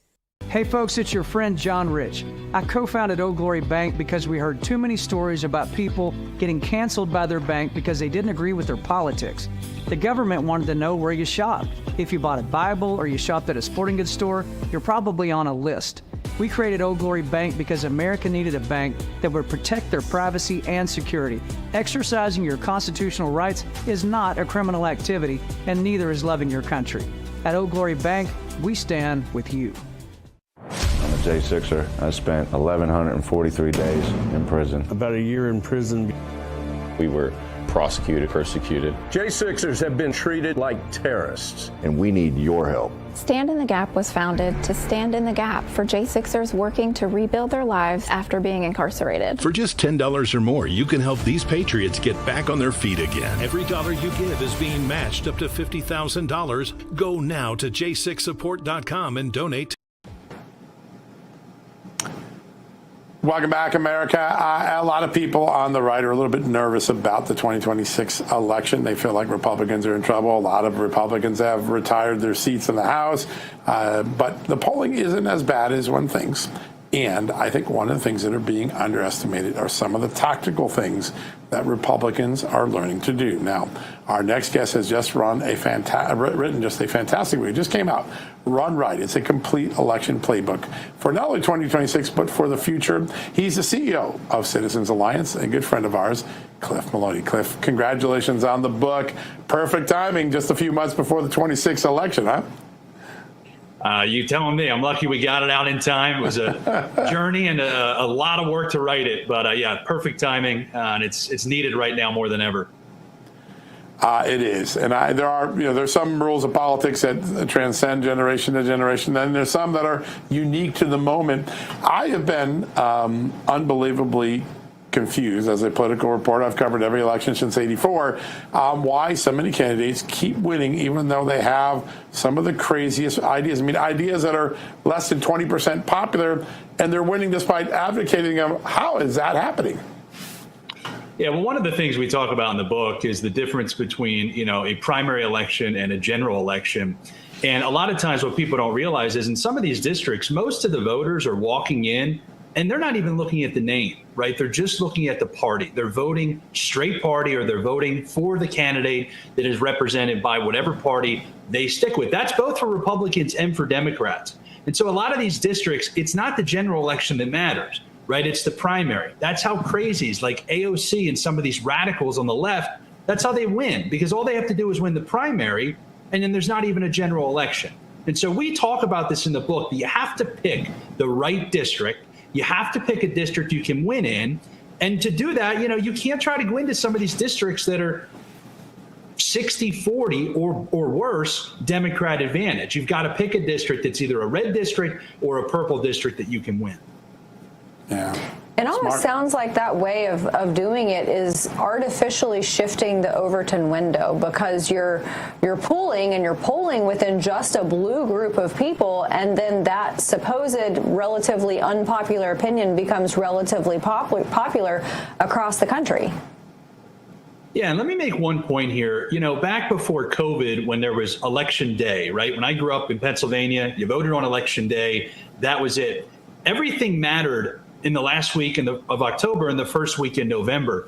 Hey folks, it's your friend John Rich. I co-founded Old Glory Bank because we heard too many stories about people getting canceled by their bank because they didn't agree with their politics. The government wanted to know where you shopped. If you bought a Bible or you shopped at a sporting goods store, you're probably on a list. We created Old Glory Bank because America needed a bank that would protect their privacy and security. Exercising your constitutional rights is not a criminal activity, and neither is loving your country. At Old Glory Bank, we stand with you. J6er. I spent 1,143 days in prison. About a year in prison. We were prosecuted, persecuted. J6ers have been treated like terrorists. And we need your help. Stand in the Gap was founded to stand in the gap for J6ers working to rebuild their lives after being incarcerated. For just $10 or more, you can help these patriots get back on their feet again. Every dollar you give is being matched up to $50,000. Go now to j6support.com and donate. Welcome back, America. A lot of people on the right are a little bit nervous about the 2026 election. They feel like Republicans are in trouble. A lot of Republicans have retired their seats in the House. But the polling isn't as bad as one thinks. And I think one of the things that are being underestimated are some of the tactical things that Republicans are learning to do. Now, our next guest has just written a fantastic book. It just came out, Run Right. It's a complete election playbook for not only 2026, but for the future. He's the CEO of Citizens Alliance, a good friend of ours, Cliff Maloney. Cliff, congratulations on the book. Perfect timing, just a few months before the 26th election, huh? You telling me. I'm lucky we got it out in time. It was a journey and a lot of work to write it. But yeah, perfect timing, and it's needed right now more than ever. It is, and there's some rules of politics that transcend generation to generation, and there's some that are unique to the moment. I have been unbelievably confused as a political reporter. I've covered every election since '84. Why so many candidates keep winning even though they have some of the craziest ideas. I mean, ideas that are less than 20% popular, and they're winning despite advocating them. How is that happening? Yeah, well, one of the things we talk about in the book is the difference between, a primary election and a general election. And a lot of times what people don't realize is in some of these districts, most of the voters are walking in and they're not even looking at the name, right? They're just looking at the party. They're voting straight party, or they're voting for the candidate that is represented by whatever party they stick with. That's both for Republicans and for Democrats. And so a lot of these districts, it's not the general election that matters, right? It's the primary. That's how crazies like AOC and some of these radicals on the left, that's how they win, because all they have to do is win the primary, and then there's not even a general election. And so we talk about this in the book, that you have to pick the right district. You have to pick a district you can win in. And to do that, you can't try to go into some of these districts that are 60-40 or worse Democrat advantage. You've got to pick a district that's either a red district or a purple district that you can win. Yeah. It almost sounds like that way of doing it is artificially shifting the Overton window, because you're pooling and you're polling within just a blue group of people, and then that supposed relatively unpopular opinion becomes relatively popular across the country. Yeah, and let me make one point here. Back before COVID, when there was election day, right? When I grew up in Pennsylvania, you voted on election day. That was it. Everything mattered in the last week of October and the first week in November.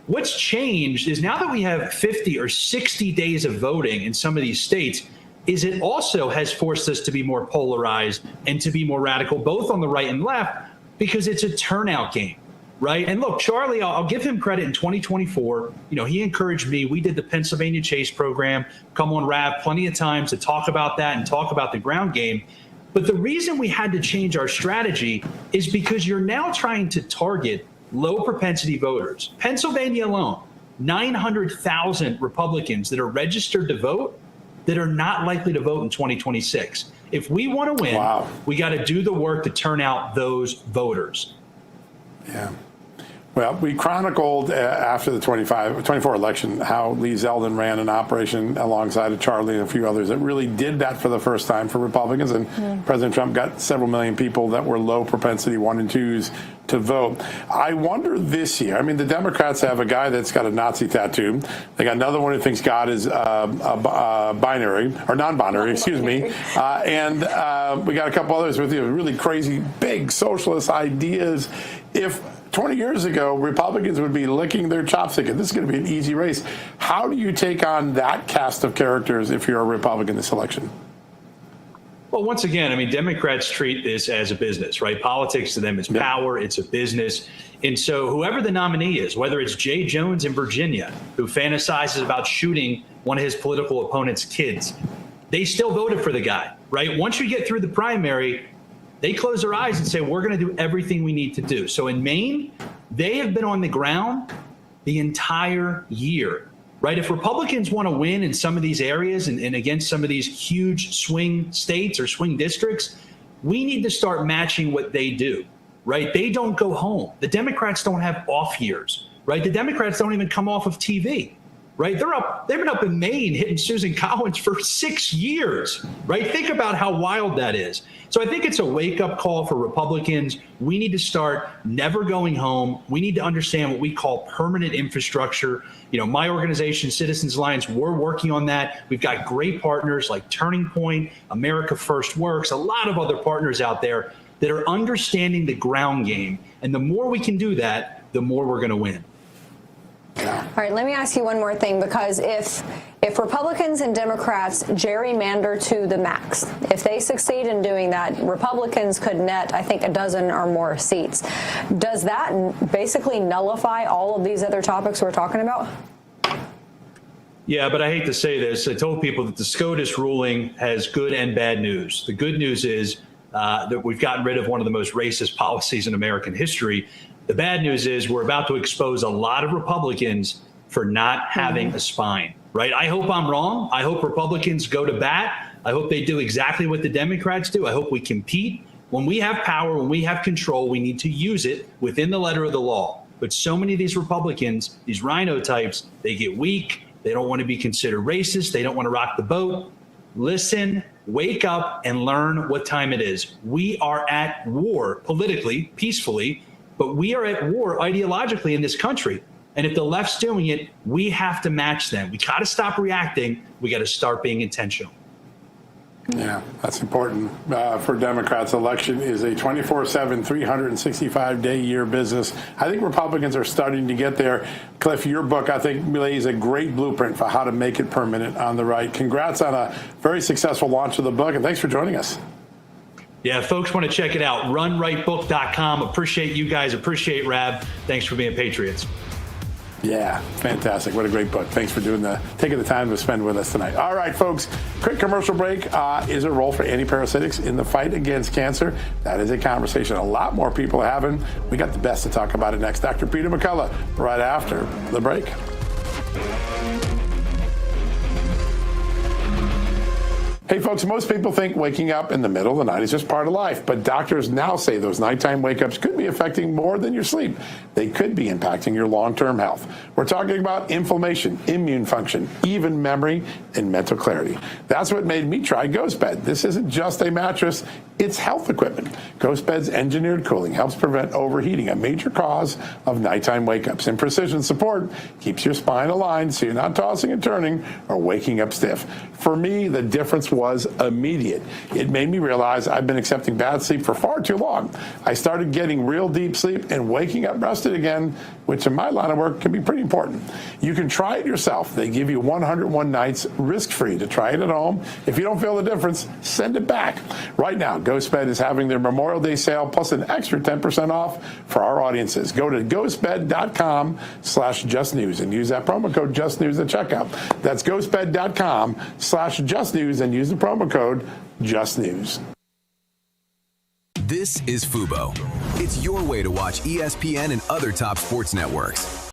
What's changed is now that we have 50 or 60 days of voting in some of these states, is it also has forced us to be more polarized and to be more radical, both on the right and left, because it's a turnout game, right? And look, Charlie, I'll give him credit in 2024. He encouraged me. We did the Pennsylvania Chase program, come on RAV plenty of times to talk about that and talk about the ground game. But the reason we had to change our strategy is because you're now trying to target low propensity voters. Pennsylvania alone, 900,000 Republicans that are registered to vote that are not likely to vote in 2026. If we want to win, we got to do the work to turn out those voters. Yeah. Well, we chronicled after the 24 election how Lee Zeldin ran an operation alongside of Charlie and a few others that really did that for the first time for Republicans. And President Trump got several million people that were low propensity 1 and 2s to vote. I wonder this year, the Democrats have a guy that's got a Nazi tattoo. They got another one who thinks God is binary, or non-binary, excuse me. And we got a couple others with really crazy, big socialist ideas. If 20 years ago, Republicans would be licking their chops again, this is going to be an easy race. How do you take on that cast of characters if you're a Republican this election? Well, once again, Democrats treat this as a business, right? Politics to them is power. It's a business. And so whoever the nominee is, whether it's Jay Jones in Virginia, who fantasizes about shooting one of his political opponent's kids, they still voted for the guy, right? Once you get through the primary, They close their eyes and say, we're going to do everything we need to do. So in Maine, they have been on the ground the entire year, right? If Republicans want to win in some of these areas and against some of these huge swing states or swing districts, we need to start matching what they do, right? They don't go home. The Democrats don't have off years, right? The Democrats don't even come off of TV. Right, they've been up in Maine hitting Susan Collins for 6 years, right? Think about how wild that is. So I think it's a wake-up call for Republicans. We need to start never going home. We need to understand what we call permanent infrastructure. You know, my organization, Citizens Alliance, we're working on that. We've got great partners like Turning Point, America First Works, a lot of other partners out there that are understanding the ground game. And the more we can do that, the more we're going to win. All right, let me ask you one more thing, because if Republicans and Democrats gerrymander to the max, if they succeed in doing that, Republicans could net, I think, a dozen or more seats. Does that basically nullify all of these other topics we're talking about? Yeah, but I hate to say this. I told people that the SCOTUS ruling has good and bad news. The good news is that we've gotten rid of one of the most racist policies in American history. The bad news is we're about to expose a lot of Republicans for not having a spine, right? I hope I'm wrong. I hope Republicans go to bat. I hope they do exactly what the Democrats do. I hope we compete. When we have power, when we have control, we need to use it within the letter of the law. But so many of these Republicans, these rhino types, they get weak. They don't want to be considered racist. They don't want to rock the boat. Listen, wake up, and learn what time it is. We are at war politically, peacefully, but we are at war ideologically in this country. And if the left's doing it, we have to match them. We got to stop reacting. We got to start being intentional. Yeah, that's important for Democrats. Election is a 24/7, 365-day-year business. I think Republicans are starting to get there. Cliff, your book, I think, lays a great blueprint for how to make it permanent on the right. Congrats on a very successful launch of the book, and thanks for joining us. Yeah, folks want to check it out. Runrightbook.com. Appreciate you guys. Appreciate Rab. Thanks for being Patriots. Yeah, fantastic. What a great book. Thanks for taking the time to spend with us tonight. All right, folks, quick commercial break. Is there a role for antiparasitics in the fight against cancer? That is a conversation a lot more people are having. We got the best to talk about it next. Dr. Peter McCullough right after the break. Hey, folks, most people think waking up in the middle of the night is just part of life, but doctors now say those nighttime wake-ups could be affecting more than your sleep. They could be impacting your long-term health. We're talking about inflammation, immune function, even memory, and mental clarity. That's what made me try GhostBed. This isn't just a mattress, it's health equipment. GhostBed's engineered cooling helps prevent overheating, a major cause of nighttime wake-ups. And precision support keeps your spine aligned so you're not tossing and turning or waking up stiff. For me, the difference was immediate. It made me realize I've been accepting bad sleep for far too long. I started getting real deep sleep and waking up rested again, which in my line of work can be pretty important. You can try it yourself. They give you 101 nights risk-free to try it at home. If you don't feel the difference, send it back. Right now, GhostBed is having their Memorial Day sale plus an extra 10% off for our audiences. Go to ghostbed.com/justnews and use that promo code JustNews at checkout. That's ghostbed.com/justnews and use the promo code JustNews. This is Fubo. It's your way to watch ESPN and other top sports networks.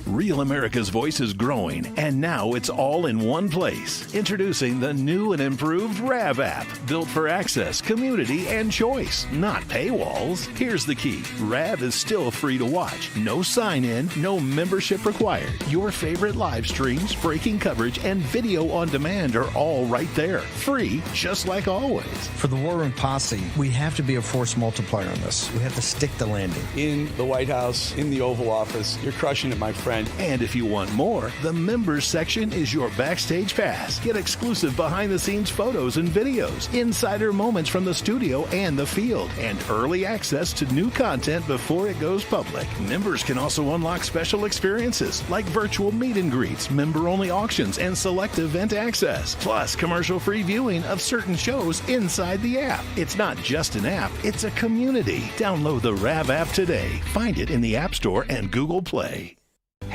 Real America's Voice is growing, and now it's all in one place. Introducing the new and improved RAV app, built for access, community, and choice, not paywalls. Here's the key. RAV is still free to watch. No sign-in, no membership required. Your favorite live streams, breaking coverage, and video on demand are all right there. Free, just like always. For the War Room Posse, we have to be a force multiplier on this. We have to stick the landing. In the White House, in the Oval Office, you're crushing it, my friend. And if you want more, the members section is your backstage pass. Get exclusive behind-the-scenes photos and videos, insider moments from the studio and the field, and early access to new content before it goes public. Members can also unlock special experiences like virtual meet and greets, member-only auctions, and select event access, plus commercial-free viewing of certain shows inside the app. It's not just an app, it's a community. Download the RAV app today. Find it in the App Store and Google Play.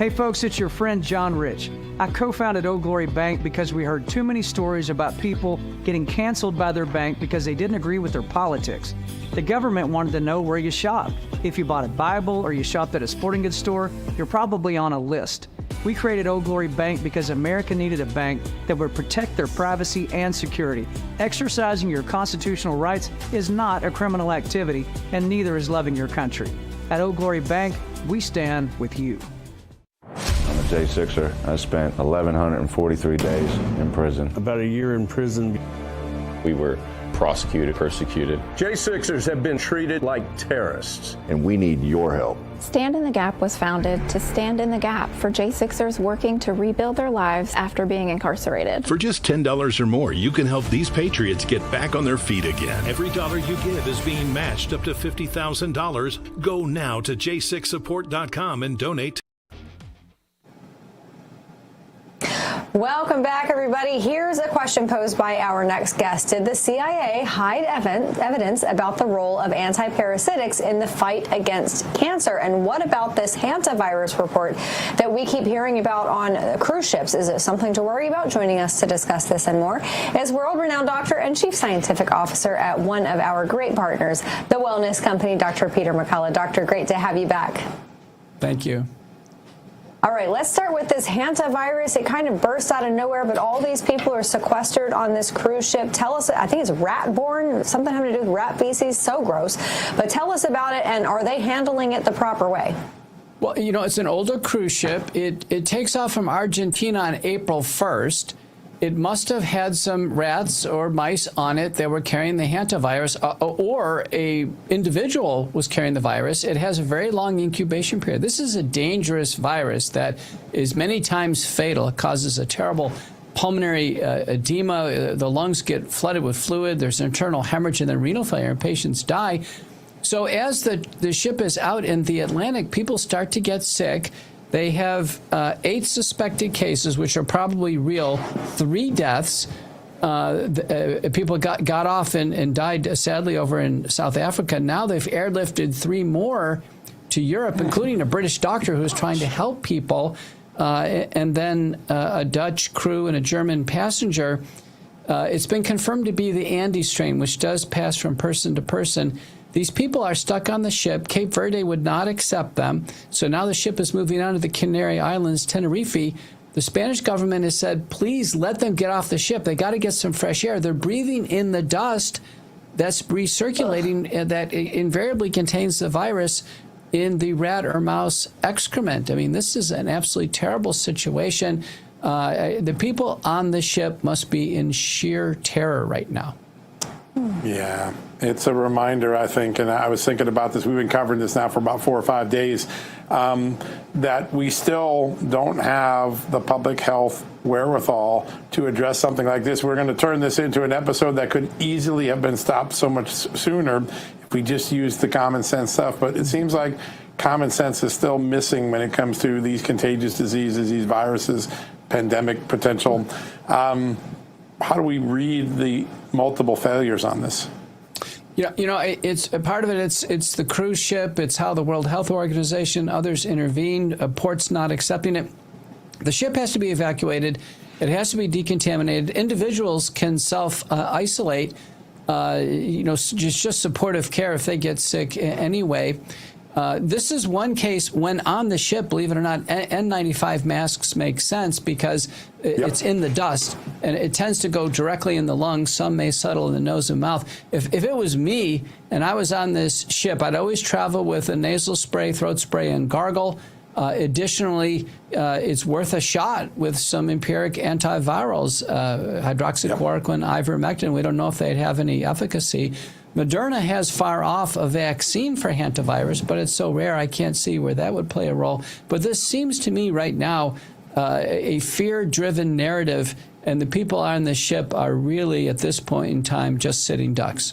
Hey folks, it's your friend John Rich. I co-founded Old Glory Bank because we heard too many stories about people getting canceled by their bank because they didn't agree with their politics. The government wanted to know where you shopped. If you bought a Bible or you shopped at a sporting goods store, you're probably on a list. We created Old Glory Bank because America needed a bank that would protect their privacy and security. Exercising your constitutional rights is not a criminal activity, and neither is loving your country. At Old Glory Bank, we stand with you. I'm a J6er. I spent 1,143 days in prison. About a year in prison. We were prosecuted, persecuted. J6ers have been treated like terrorists. And we need your help. Stand in the Gap was founded to stand in the gap for J6ers working to rebuild their lives after being incarcerated. For just $10 or more, you can help these patriots get back on their feet again. Every dollar you give is being matched up to $50,000. Go now to j6support.com and donate. Welcome back, everybody. Here's a question posed by our next guest. Did the CIA hide evidence about the role of antiparasitics in the fight against cancer? And what about this hantavirus report that we keep hearing about on cruise ships? Is it something to worry about? Joining us to discuss this and more is world-renowned doctor and chief scientific officer at one of our great partners, the wellness company, Dr. Peter McCullough. Doctor, great to have you back. Thank you. All right, let's start with this hantavirus. It kind of bursts out of nowhere, but all these people are sequestered on this cruise ship. Tell us, I think it's rat-borne, something having to do with rat feces, so gross. But tell us about it, and are they handling it the proper way? Well, you know, it's an older cruise ship. It takes off from Argentina on April 1st. It must have had some rats or mice on it that were carrying the hantavirus, or a individual was carrying the virus. It has a very long incubation period. This is a dangerous virus that is many times fatal. It causes a terrible pulmonary edema. The lungs get flooded with fluid. There's internal hemorrhage and then renal failure, and patients die. So as the ship is out in the Atlantic, people start to get sick. They have 8 suspected cases, which are probably real, 3 deaths. People got off and died, sadly, over in South Africa. Now they've airlifted 3 more to Europe, including a British doctor who's trying to help people, and then a Dutch crew and a German passenger. It's been confirmed to be the Andes strain, which does pass from person to person. These people are stuck on the ship. Cape Verde would not accept them. So now the ship is moving on to the Canary Islands, Tenerife. The Spanish government has said, please let them get off the ship. They got to get some fresh air. They're breathing in the dust that's recirculating that invariably contains the virus in the rat or mouse excrement. I mean, this is an absolutely terrible situation. The people on the ship must be in sheer terror right now. Yeah, it's a reminder, I think, and I was thinking about this. We've been covering this now for about 4 or 5 days, that we still don't have the public health wherewithal to address something like this. We're going to turn this into an episode that could easily have been stopped so much sooner if we just used the common sense stuff. But it seems like common sense is still missing when it comes to these contagious diseases, these viruses, pandemic potential. How do we read the multiple failures on this? Yeah, you know, it's a part of it. It's the cruise ship. It's how the World Health Organization, others intervened. Ports not accepting it. The ship has to be evacuated. It has to be decontaminated. Individuals can self-isolate. You know, just supportive care if they get sick anyway. This is one case when on the ship, believe it or not, N95 masks make sense because it's in the dust and it tends to go directly in the lungs. Some may settle in the nose and mouth. If it was me and I was on this ship, I'd always travel with a nasal spray, throat spray, and gargle. Additionally, it's worth a shot with some empiric antivirals, hydroxychloroquine, ivermectin. We don't know if they'd have any efficacy. Moderna has far off a vaccine for hantavirus, but it's so rare I can't see where that would play a role. But this seems to me right now a fear-driven narrative, and the people on the ship are really, at this point in time, just sitting ducks.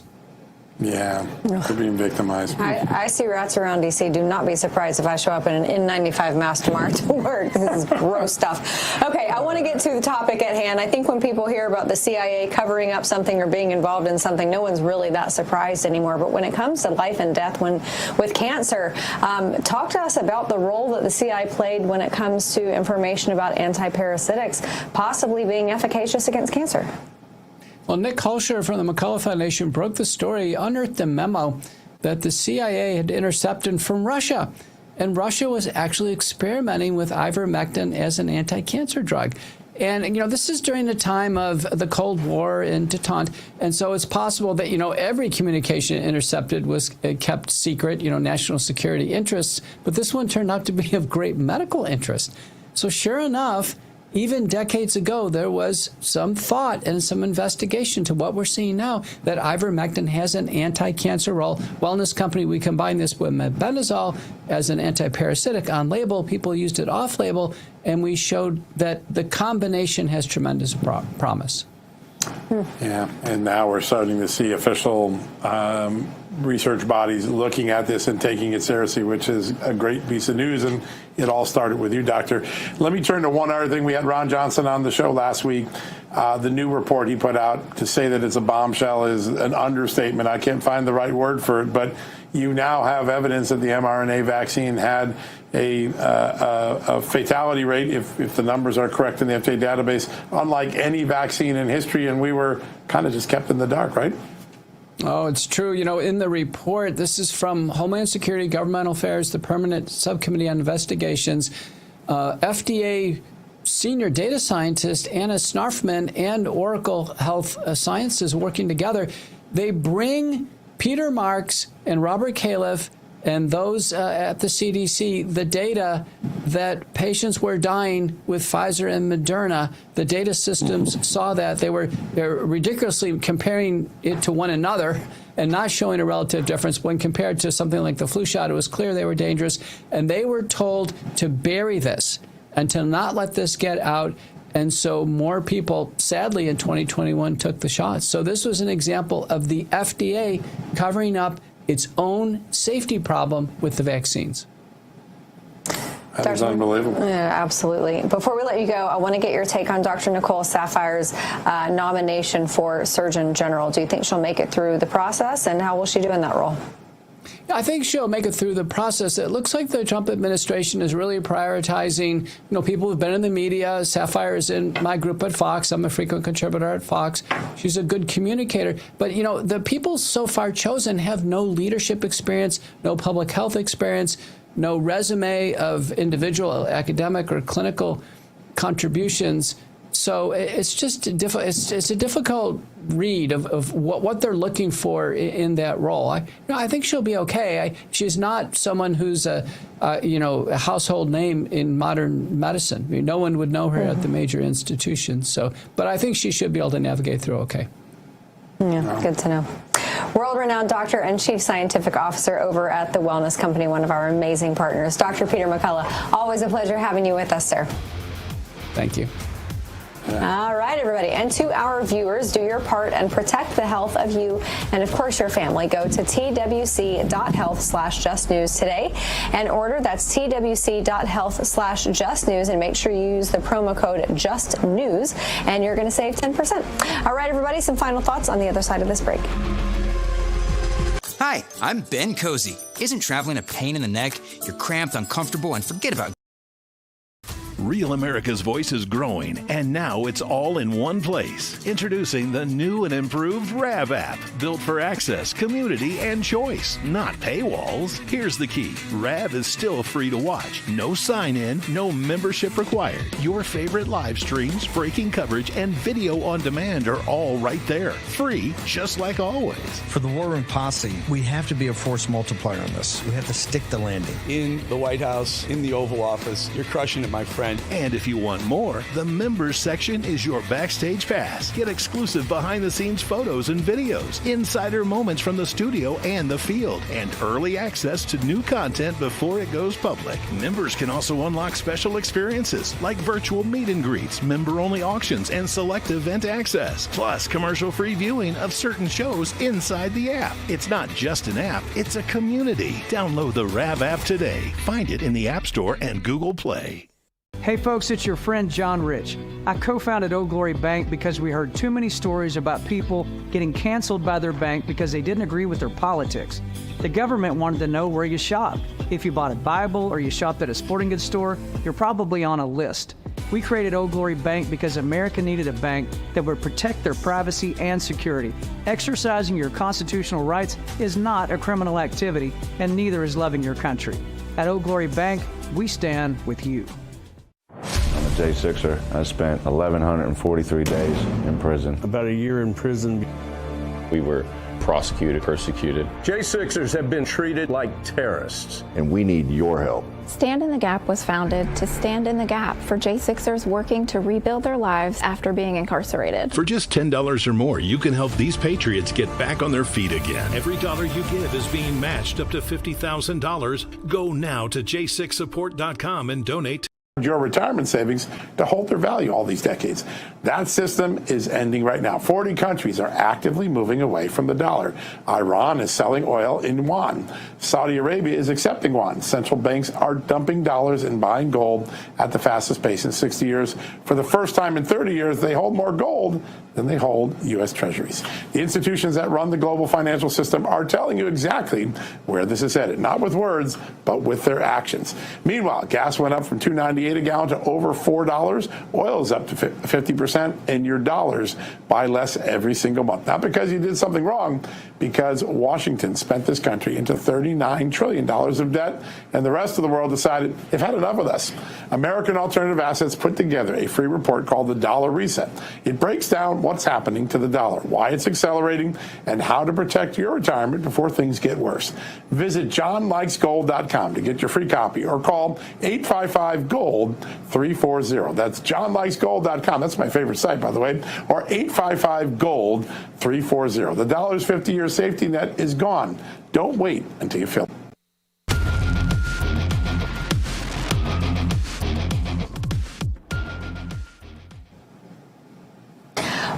Yeah, they're being victimized. I see rats around D.C. Do not be surprised if I show up in an N95 mask tomorrow to work. This is gross stuff. Okay, I want to get to the topic at hand. I think when people hear about the CIA covering up something or being involved in something, no one's really that surprised anymore. But when it comes to life and death with cancer, talk to us about the role that the CIA played when it comes to information about antiparasitics possibly being efficacious against cancer. Well, Nick Hulsher from the McCullough Foundation broke the story, unearthed a memo that the CIA had intercepted from Russia. And Russia was actually experimenting with ivermectin as an anti-cancer drug. And, you know, this is during the time of the Cold War and detente. And so it's possible that, you know, every communication intercepted was kept secret, you know, national security interests. But this one turned out to be of great medical interest. So sure enough, even decades ago, there was some thought and some investigation to what we're seeing now, that ivermectin has an anti-cancer role. Wellness company, we combine this with mebendazole as an anti-parasitic on label. People used it off label, and we showed that the combination has tremendous promise. Yeah, and now we're starting to see official research bodies looking at this and taking it seriously, which is a great piece of news. And it all started with you, Doctor. Let me turn to one other thing. We had Ron Johnson on the show last week. The new report he put out, to say that it's a bombshell is an understatement. I can't find the right word for it, but you now have evidence that the mRNA vaccine had a fatality rate, if the numbers are correct in the FDA database, unlike any vaccine in history, and we were kind of just kept in the dark, right? Oh, it's true. You know, in the report, this is from Homeland Security, Governmental Affairs, the Permanent Subcommittee on Investigations, FDA senior data scientist Anna Snarfman and Oracle Health Sciences working together. They bring Peter Marks and Robert Califf and those at the CDC the data that patients were dying with Pfizer and Moderna. The data systems saw that. They're ridiculously comparing it to one another and not showing a relative difference. When compared to something like the flu shot, it was clear they were dangerous. And they were told to bury this and to not let this get out. And so more people, sadly, in 2021 took the shots. So this was an example of the FDA covering up its own safety problem with the vaccines. That is unbelievable. Yeah, absolutely. Before we let you go, I want to get your take on Dr. Nicole Sapphire's nomination for Surgeon General. Do you think she'll make it through the process, and how will she do in that role? I think she'll make it through the process. It looks like the Trump administration is really prioritizing, you know, people who've been in the media. Sapphire is in my group at Fox. I'm a frequent contributor at Fox. She's a good communicator. But, you know, the people so far chosen have no leadership experience, no public health experience, no resume of individual academic or clinical contributions. So it's just it's a difficult read of what they're looking for in that role. I think she'll be okay. She's not someone who's a household name in modern medicine. I mean, no one would know her at the major institutions. So, but I think she should be able to navigate through okay. Yeah, good to know. World-renowned doctor and chief scientific officer over at the Wellness Company, one of our amazing partners, Dr. Peter McCullough. Always a pleasure having you with us, sir. Thank you. All right, everybody. And to our viewers, do your part and protect the health of you and, of course, your family. Go to twc.health/justnews today and order. That's twc.health/justnews, and make sure you use the promo code JUSTNEWS, and you're going to save 10%. All right, everybody, some final thoughts on the other side of this break. Hi, I'm Ben Cozy. Isn't traveling a pain in the neck? You're cramped, uncomfortable, and forget about Real America's Voice is growing, and now it's all in one place. Introducing the new and improved RAV app, built for access, community, and choice, not paywalls. Here's the key. RAV is still free to watch. No sign-in, no membership required. Your favorite live streams, breaking coverage, and video on demand are all right there. Free, just like always. For the War Room Posse, we have to be a force multiplier on this. We have to stick the landing. In the White House, in the Oval Office, you're crushing it, my friend. kind. And if you want more, the members section is your backstage pass. Get exclusive behind-the-scenes photos and videos, insider moments from the studio and the field, and early access to new content before it goes public. Members can also unlock special experiences like virtual meet and greets, member-only auctions, and select event access, plus commercial-free viewing of certain shows inside the app. It's not just an app, it's a community. Download the RAV app today. Find it in the App Store and Google Play. Hey folks, it's your friend John Rich. I co-founded Old Glory Bank because we heard too many stories about people getting canceled by their bank because they didn't agree with their politics. The government wanted to know where you shopped. If you bought a Bible or you shopped at a sporting goods store, you're probably on a list. We created Old Glory Bank because America needed a bank that would protect their privacy and security. Exercising your constitutional rights is not a criminal activity, and neither is loving your country. At Old Glory Bank, we stand with you. I'm a J6er. I spent 1,143 days in prison. About a year in prison. We were prosecuted, persecuted. J6ers have been treated like terrorists. And we need your help. Stand in the Gap was founded to stand in the gap for J6ers working to rebuild their lives after being incarcerated. For just $10 or more, you can help these patriots get back on their feet again. Every dollar you give is being matched up to $50,000. Go now to j6support.com and donate your retirement savings to hold their value all these decades. That system is ending right now. 40 countries are actively moving away from the dollar. Iran is selling oil in yuan. Saudi Arabia is accepting yuan. Central banks are dumping dollars and buying gold at the fastest pace in 60 years. For the first time in 30 years, they hold more gold than they hold U.S. treasuries. The institutions that run the global financial system are telling you exactly where this is headed, not with words, but with their actions. Meanwhile, gas went up from $2.98 a gallon to over $4. Oil is up to 50%, and your dollars buy less every single month. Not because you did something wrong, because Washington spent this country into $39 trillion of debt, and the rest of the world decided they've had enough with us. American Alternative Assets put together a free report called The Dollar Reset. It breaks down what's happening to the dollar, why it's accelerating, and how to protect your retirement before things get worse. Visit johnlikesgold.com to get your free copy, or call 855-GOLD-340. That's johnlikesgold.com. That's my favorite site, by the way. Or 855-GOLD-340. The dollar's 50-year safety net is gone. Don't wait until you feel it.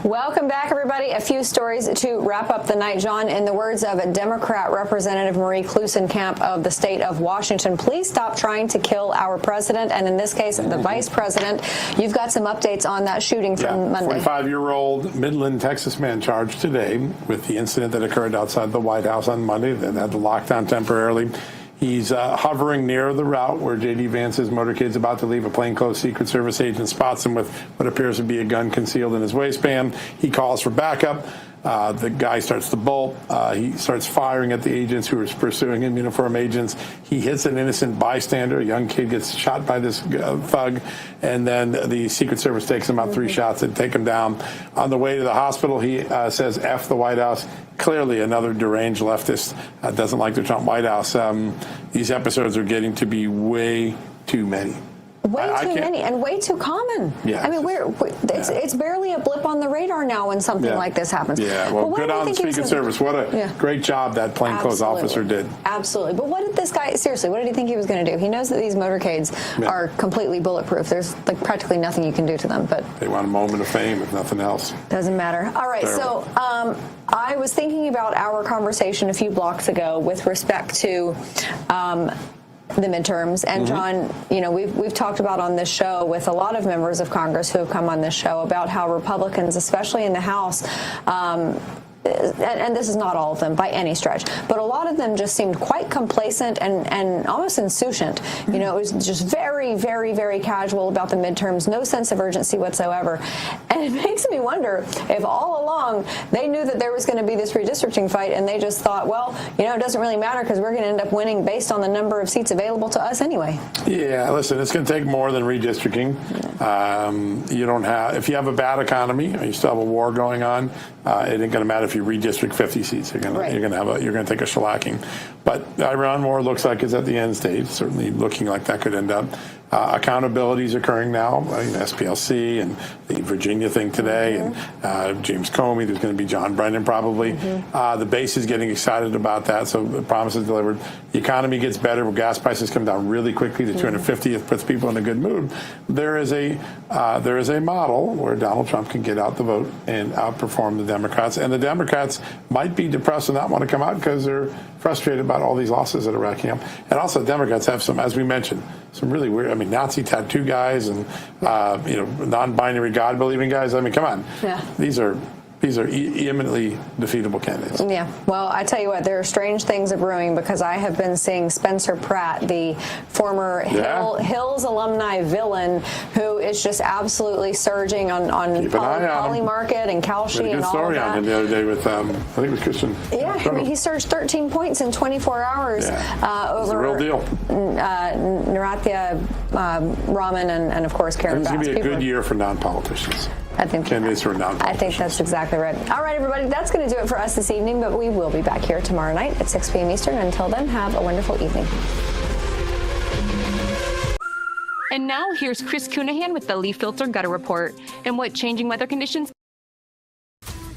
Welcome back, everybody. A few stories to wrap up the night. John, in the words of Democrat Representative Marie Klusenkamp of the state of Washington, please stop trying to kill our president, and in this case, the vice president. You've got some updates on that shooting from Monday. 45-year-old Midland, Texas man charged today with the incident that occurred outside the White House on Monday that had the lockdown temporarily. He's hovering near the route where J.D. Vance's motorcade's about to leave. A plainclothes Secret Service agent spots him with what appears to be a gun concealed in his waistband. He calls for backup. The guy starts to bolt. He starts firing at the agents who are pursuing him, uniform agents. He hits an innocent bystander. A young kid gets shot by this thug, and then the Secret Service takes him out 3 shots and take him down. On the way to the hospital, he says, F the White House. Clearly another deranged leftist doesn't like the Trump White House. These episodes are getting to be way too many. Way too many and way too common. Yeah, I mean, it's barely a blip on the radar now when something like this happens. Yeah, well, good on the Secret Service. What a great job that plainclothes officer did. Absolutely. But what did this guy, seriously, what did he think he was going to do? He knows that these motorcades are completely bulletproof. There's like practically nothing you can do to them. But they want a moment of fame, if nothing else. Doesn't matter. All right, so I was thinking about our conversation a few blocks ago with respect to the midterms. And John, you know, we've talked about on this show with a lot of members of Congress who have come on this show about how Republicans, especially in the House, and this is not all of them by any stretch, but a lot of them just seemed quite complacent and almost insouciant. You know, it was just very, very, very casual about the midterms, no sense of urgency whatsoever. And it makes me wonder if all along they knew that there was going to be this redistricting fight and they just thought, well, you know, it doesn't really matter because we're going to end up winning based on the number of seats available to us anyway. Yeah, listen, it's going to take more than redistricting. You don't have, if you have a bad economy or you still have a war going on, it ain't going to matter if you redistrict 50 seats. You're going to take a shellacking. But Iran war looks like it's at the end stage, certainly looking like that could end up. Accountability is occurring now, SPLC and the Virginia thing today, and James Comey. There's going to be John Brennan probably. The base is getting excited about that, so the promise is delivered. The economy gets better. Gas prices come down really quickly. The 250th puts people in a good mood. There is a model where Donald Trump can get out the vote and outperform the Democrats, and the Democrats might be depressed and not want to come out because they're frustrated about all these losses that are racking up. And also, Democrats have some, as we mentioned, some really weird. I mean, Nazi tattoo guys and non-binary God-believing guys. I mean, come on. Yeah. These are eminently defeatable candidates. Yeah. Well, I tell you what, there are strange things brewing because I have been seeing Spencer Pratt, the former Hills alumni villain, who is just absolutely surging on Poly Market and Kalshi and all of that. Story on him the other day with I think it was Christian. Yeah, I mean, he surged 13 points in 24 hours over it's a real deal. Narathya Raman and of course Karen Bass. It's going to be a good year for non-politicians. I think candidates for non-politicians. I think that's exactly right. All right, everybody, that's going to do it for us this evening, but we will be back here tomorrow night at 6 p.m. Eastern. Until then, have a wonderful evening. And now here's Chris Cunahan with the Leaf Filter Gutter Report and what changing weather conditions.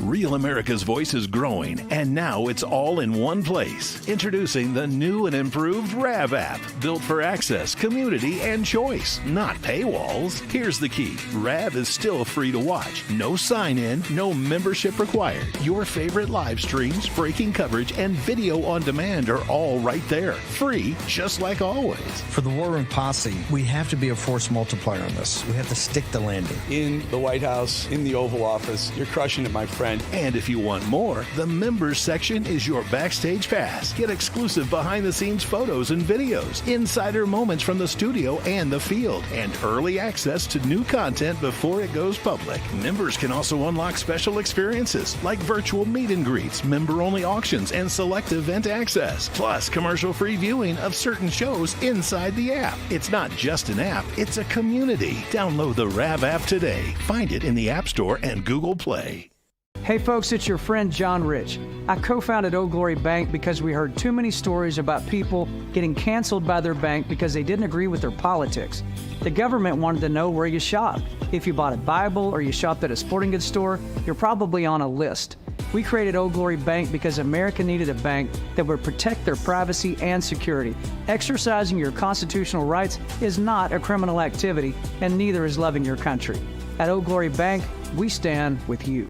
Real America's Voice is growing, and now it's all in one place. Introducing the new and improved RAV app, built for access, community, and choice, not paywalls. Here's the key. RAV is still free to watch. No sign-in, no membership required. Your favorite live streams, breaking coverage, and video on demand are all right there. Free, just like always. For the War Room Posse, we have to be a force multiplier on this. We have to stick the landing. In the White House, in the Oval Office, you're crushing it, my friend. And if you want more, the members section is your backstage pass. Get exclusive behind-the-scenes photos and videos, insider moments from the studio and the field, and early access to new content before it goes public. Members can also unlock special experiences like virtual meet and greets, member-only auctions, and select event access, plus commercial-free viewing of certain shows inside the app. It's not just an app, it's a community. Download the RAV app today. Find it in the App Store and Google Play. Hey folks, it's your friend John Rich. I co-founded Old Glory Bank because we heard too many stories about people getting canceled by their bank because they didn't agree with their politics. The government wanted to know where you shop. If you bought a Bible or you shopped at a sporting goods store, you're probably on a list. We created Old Glory Bank because America needed a bank that would protect their privacy and security. Exercising your constitutional rights is not a criminal activity, and neither is loving your country. At Old Glory Bank, we stand with you.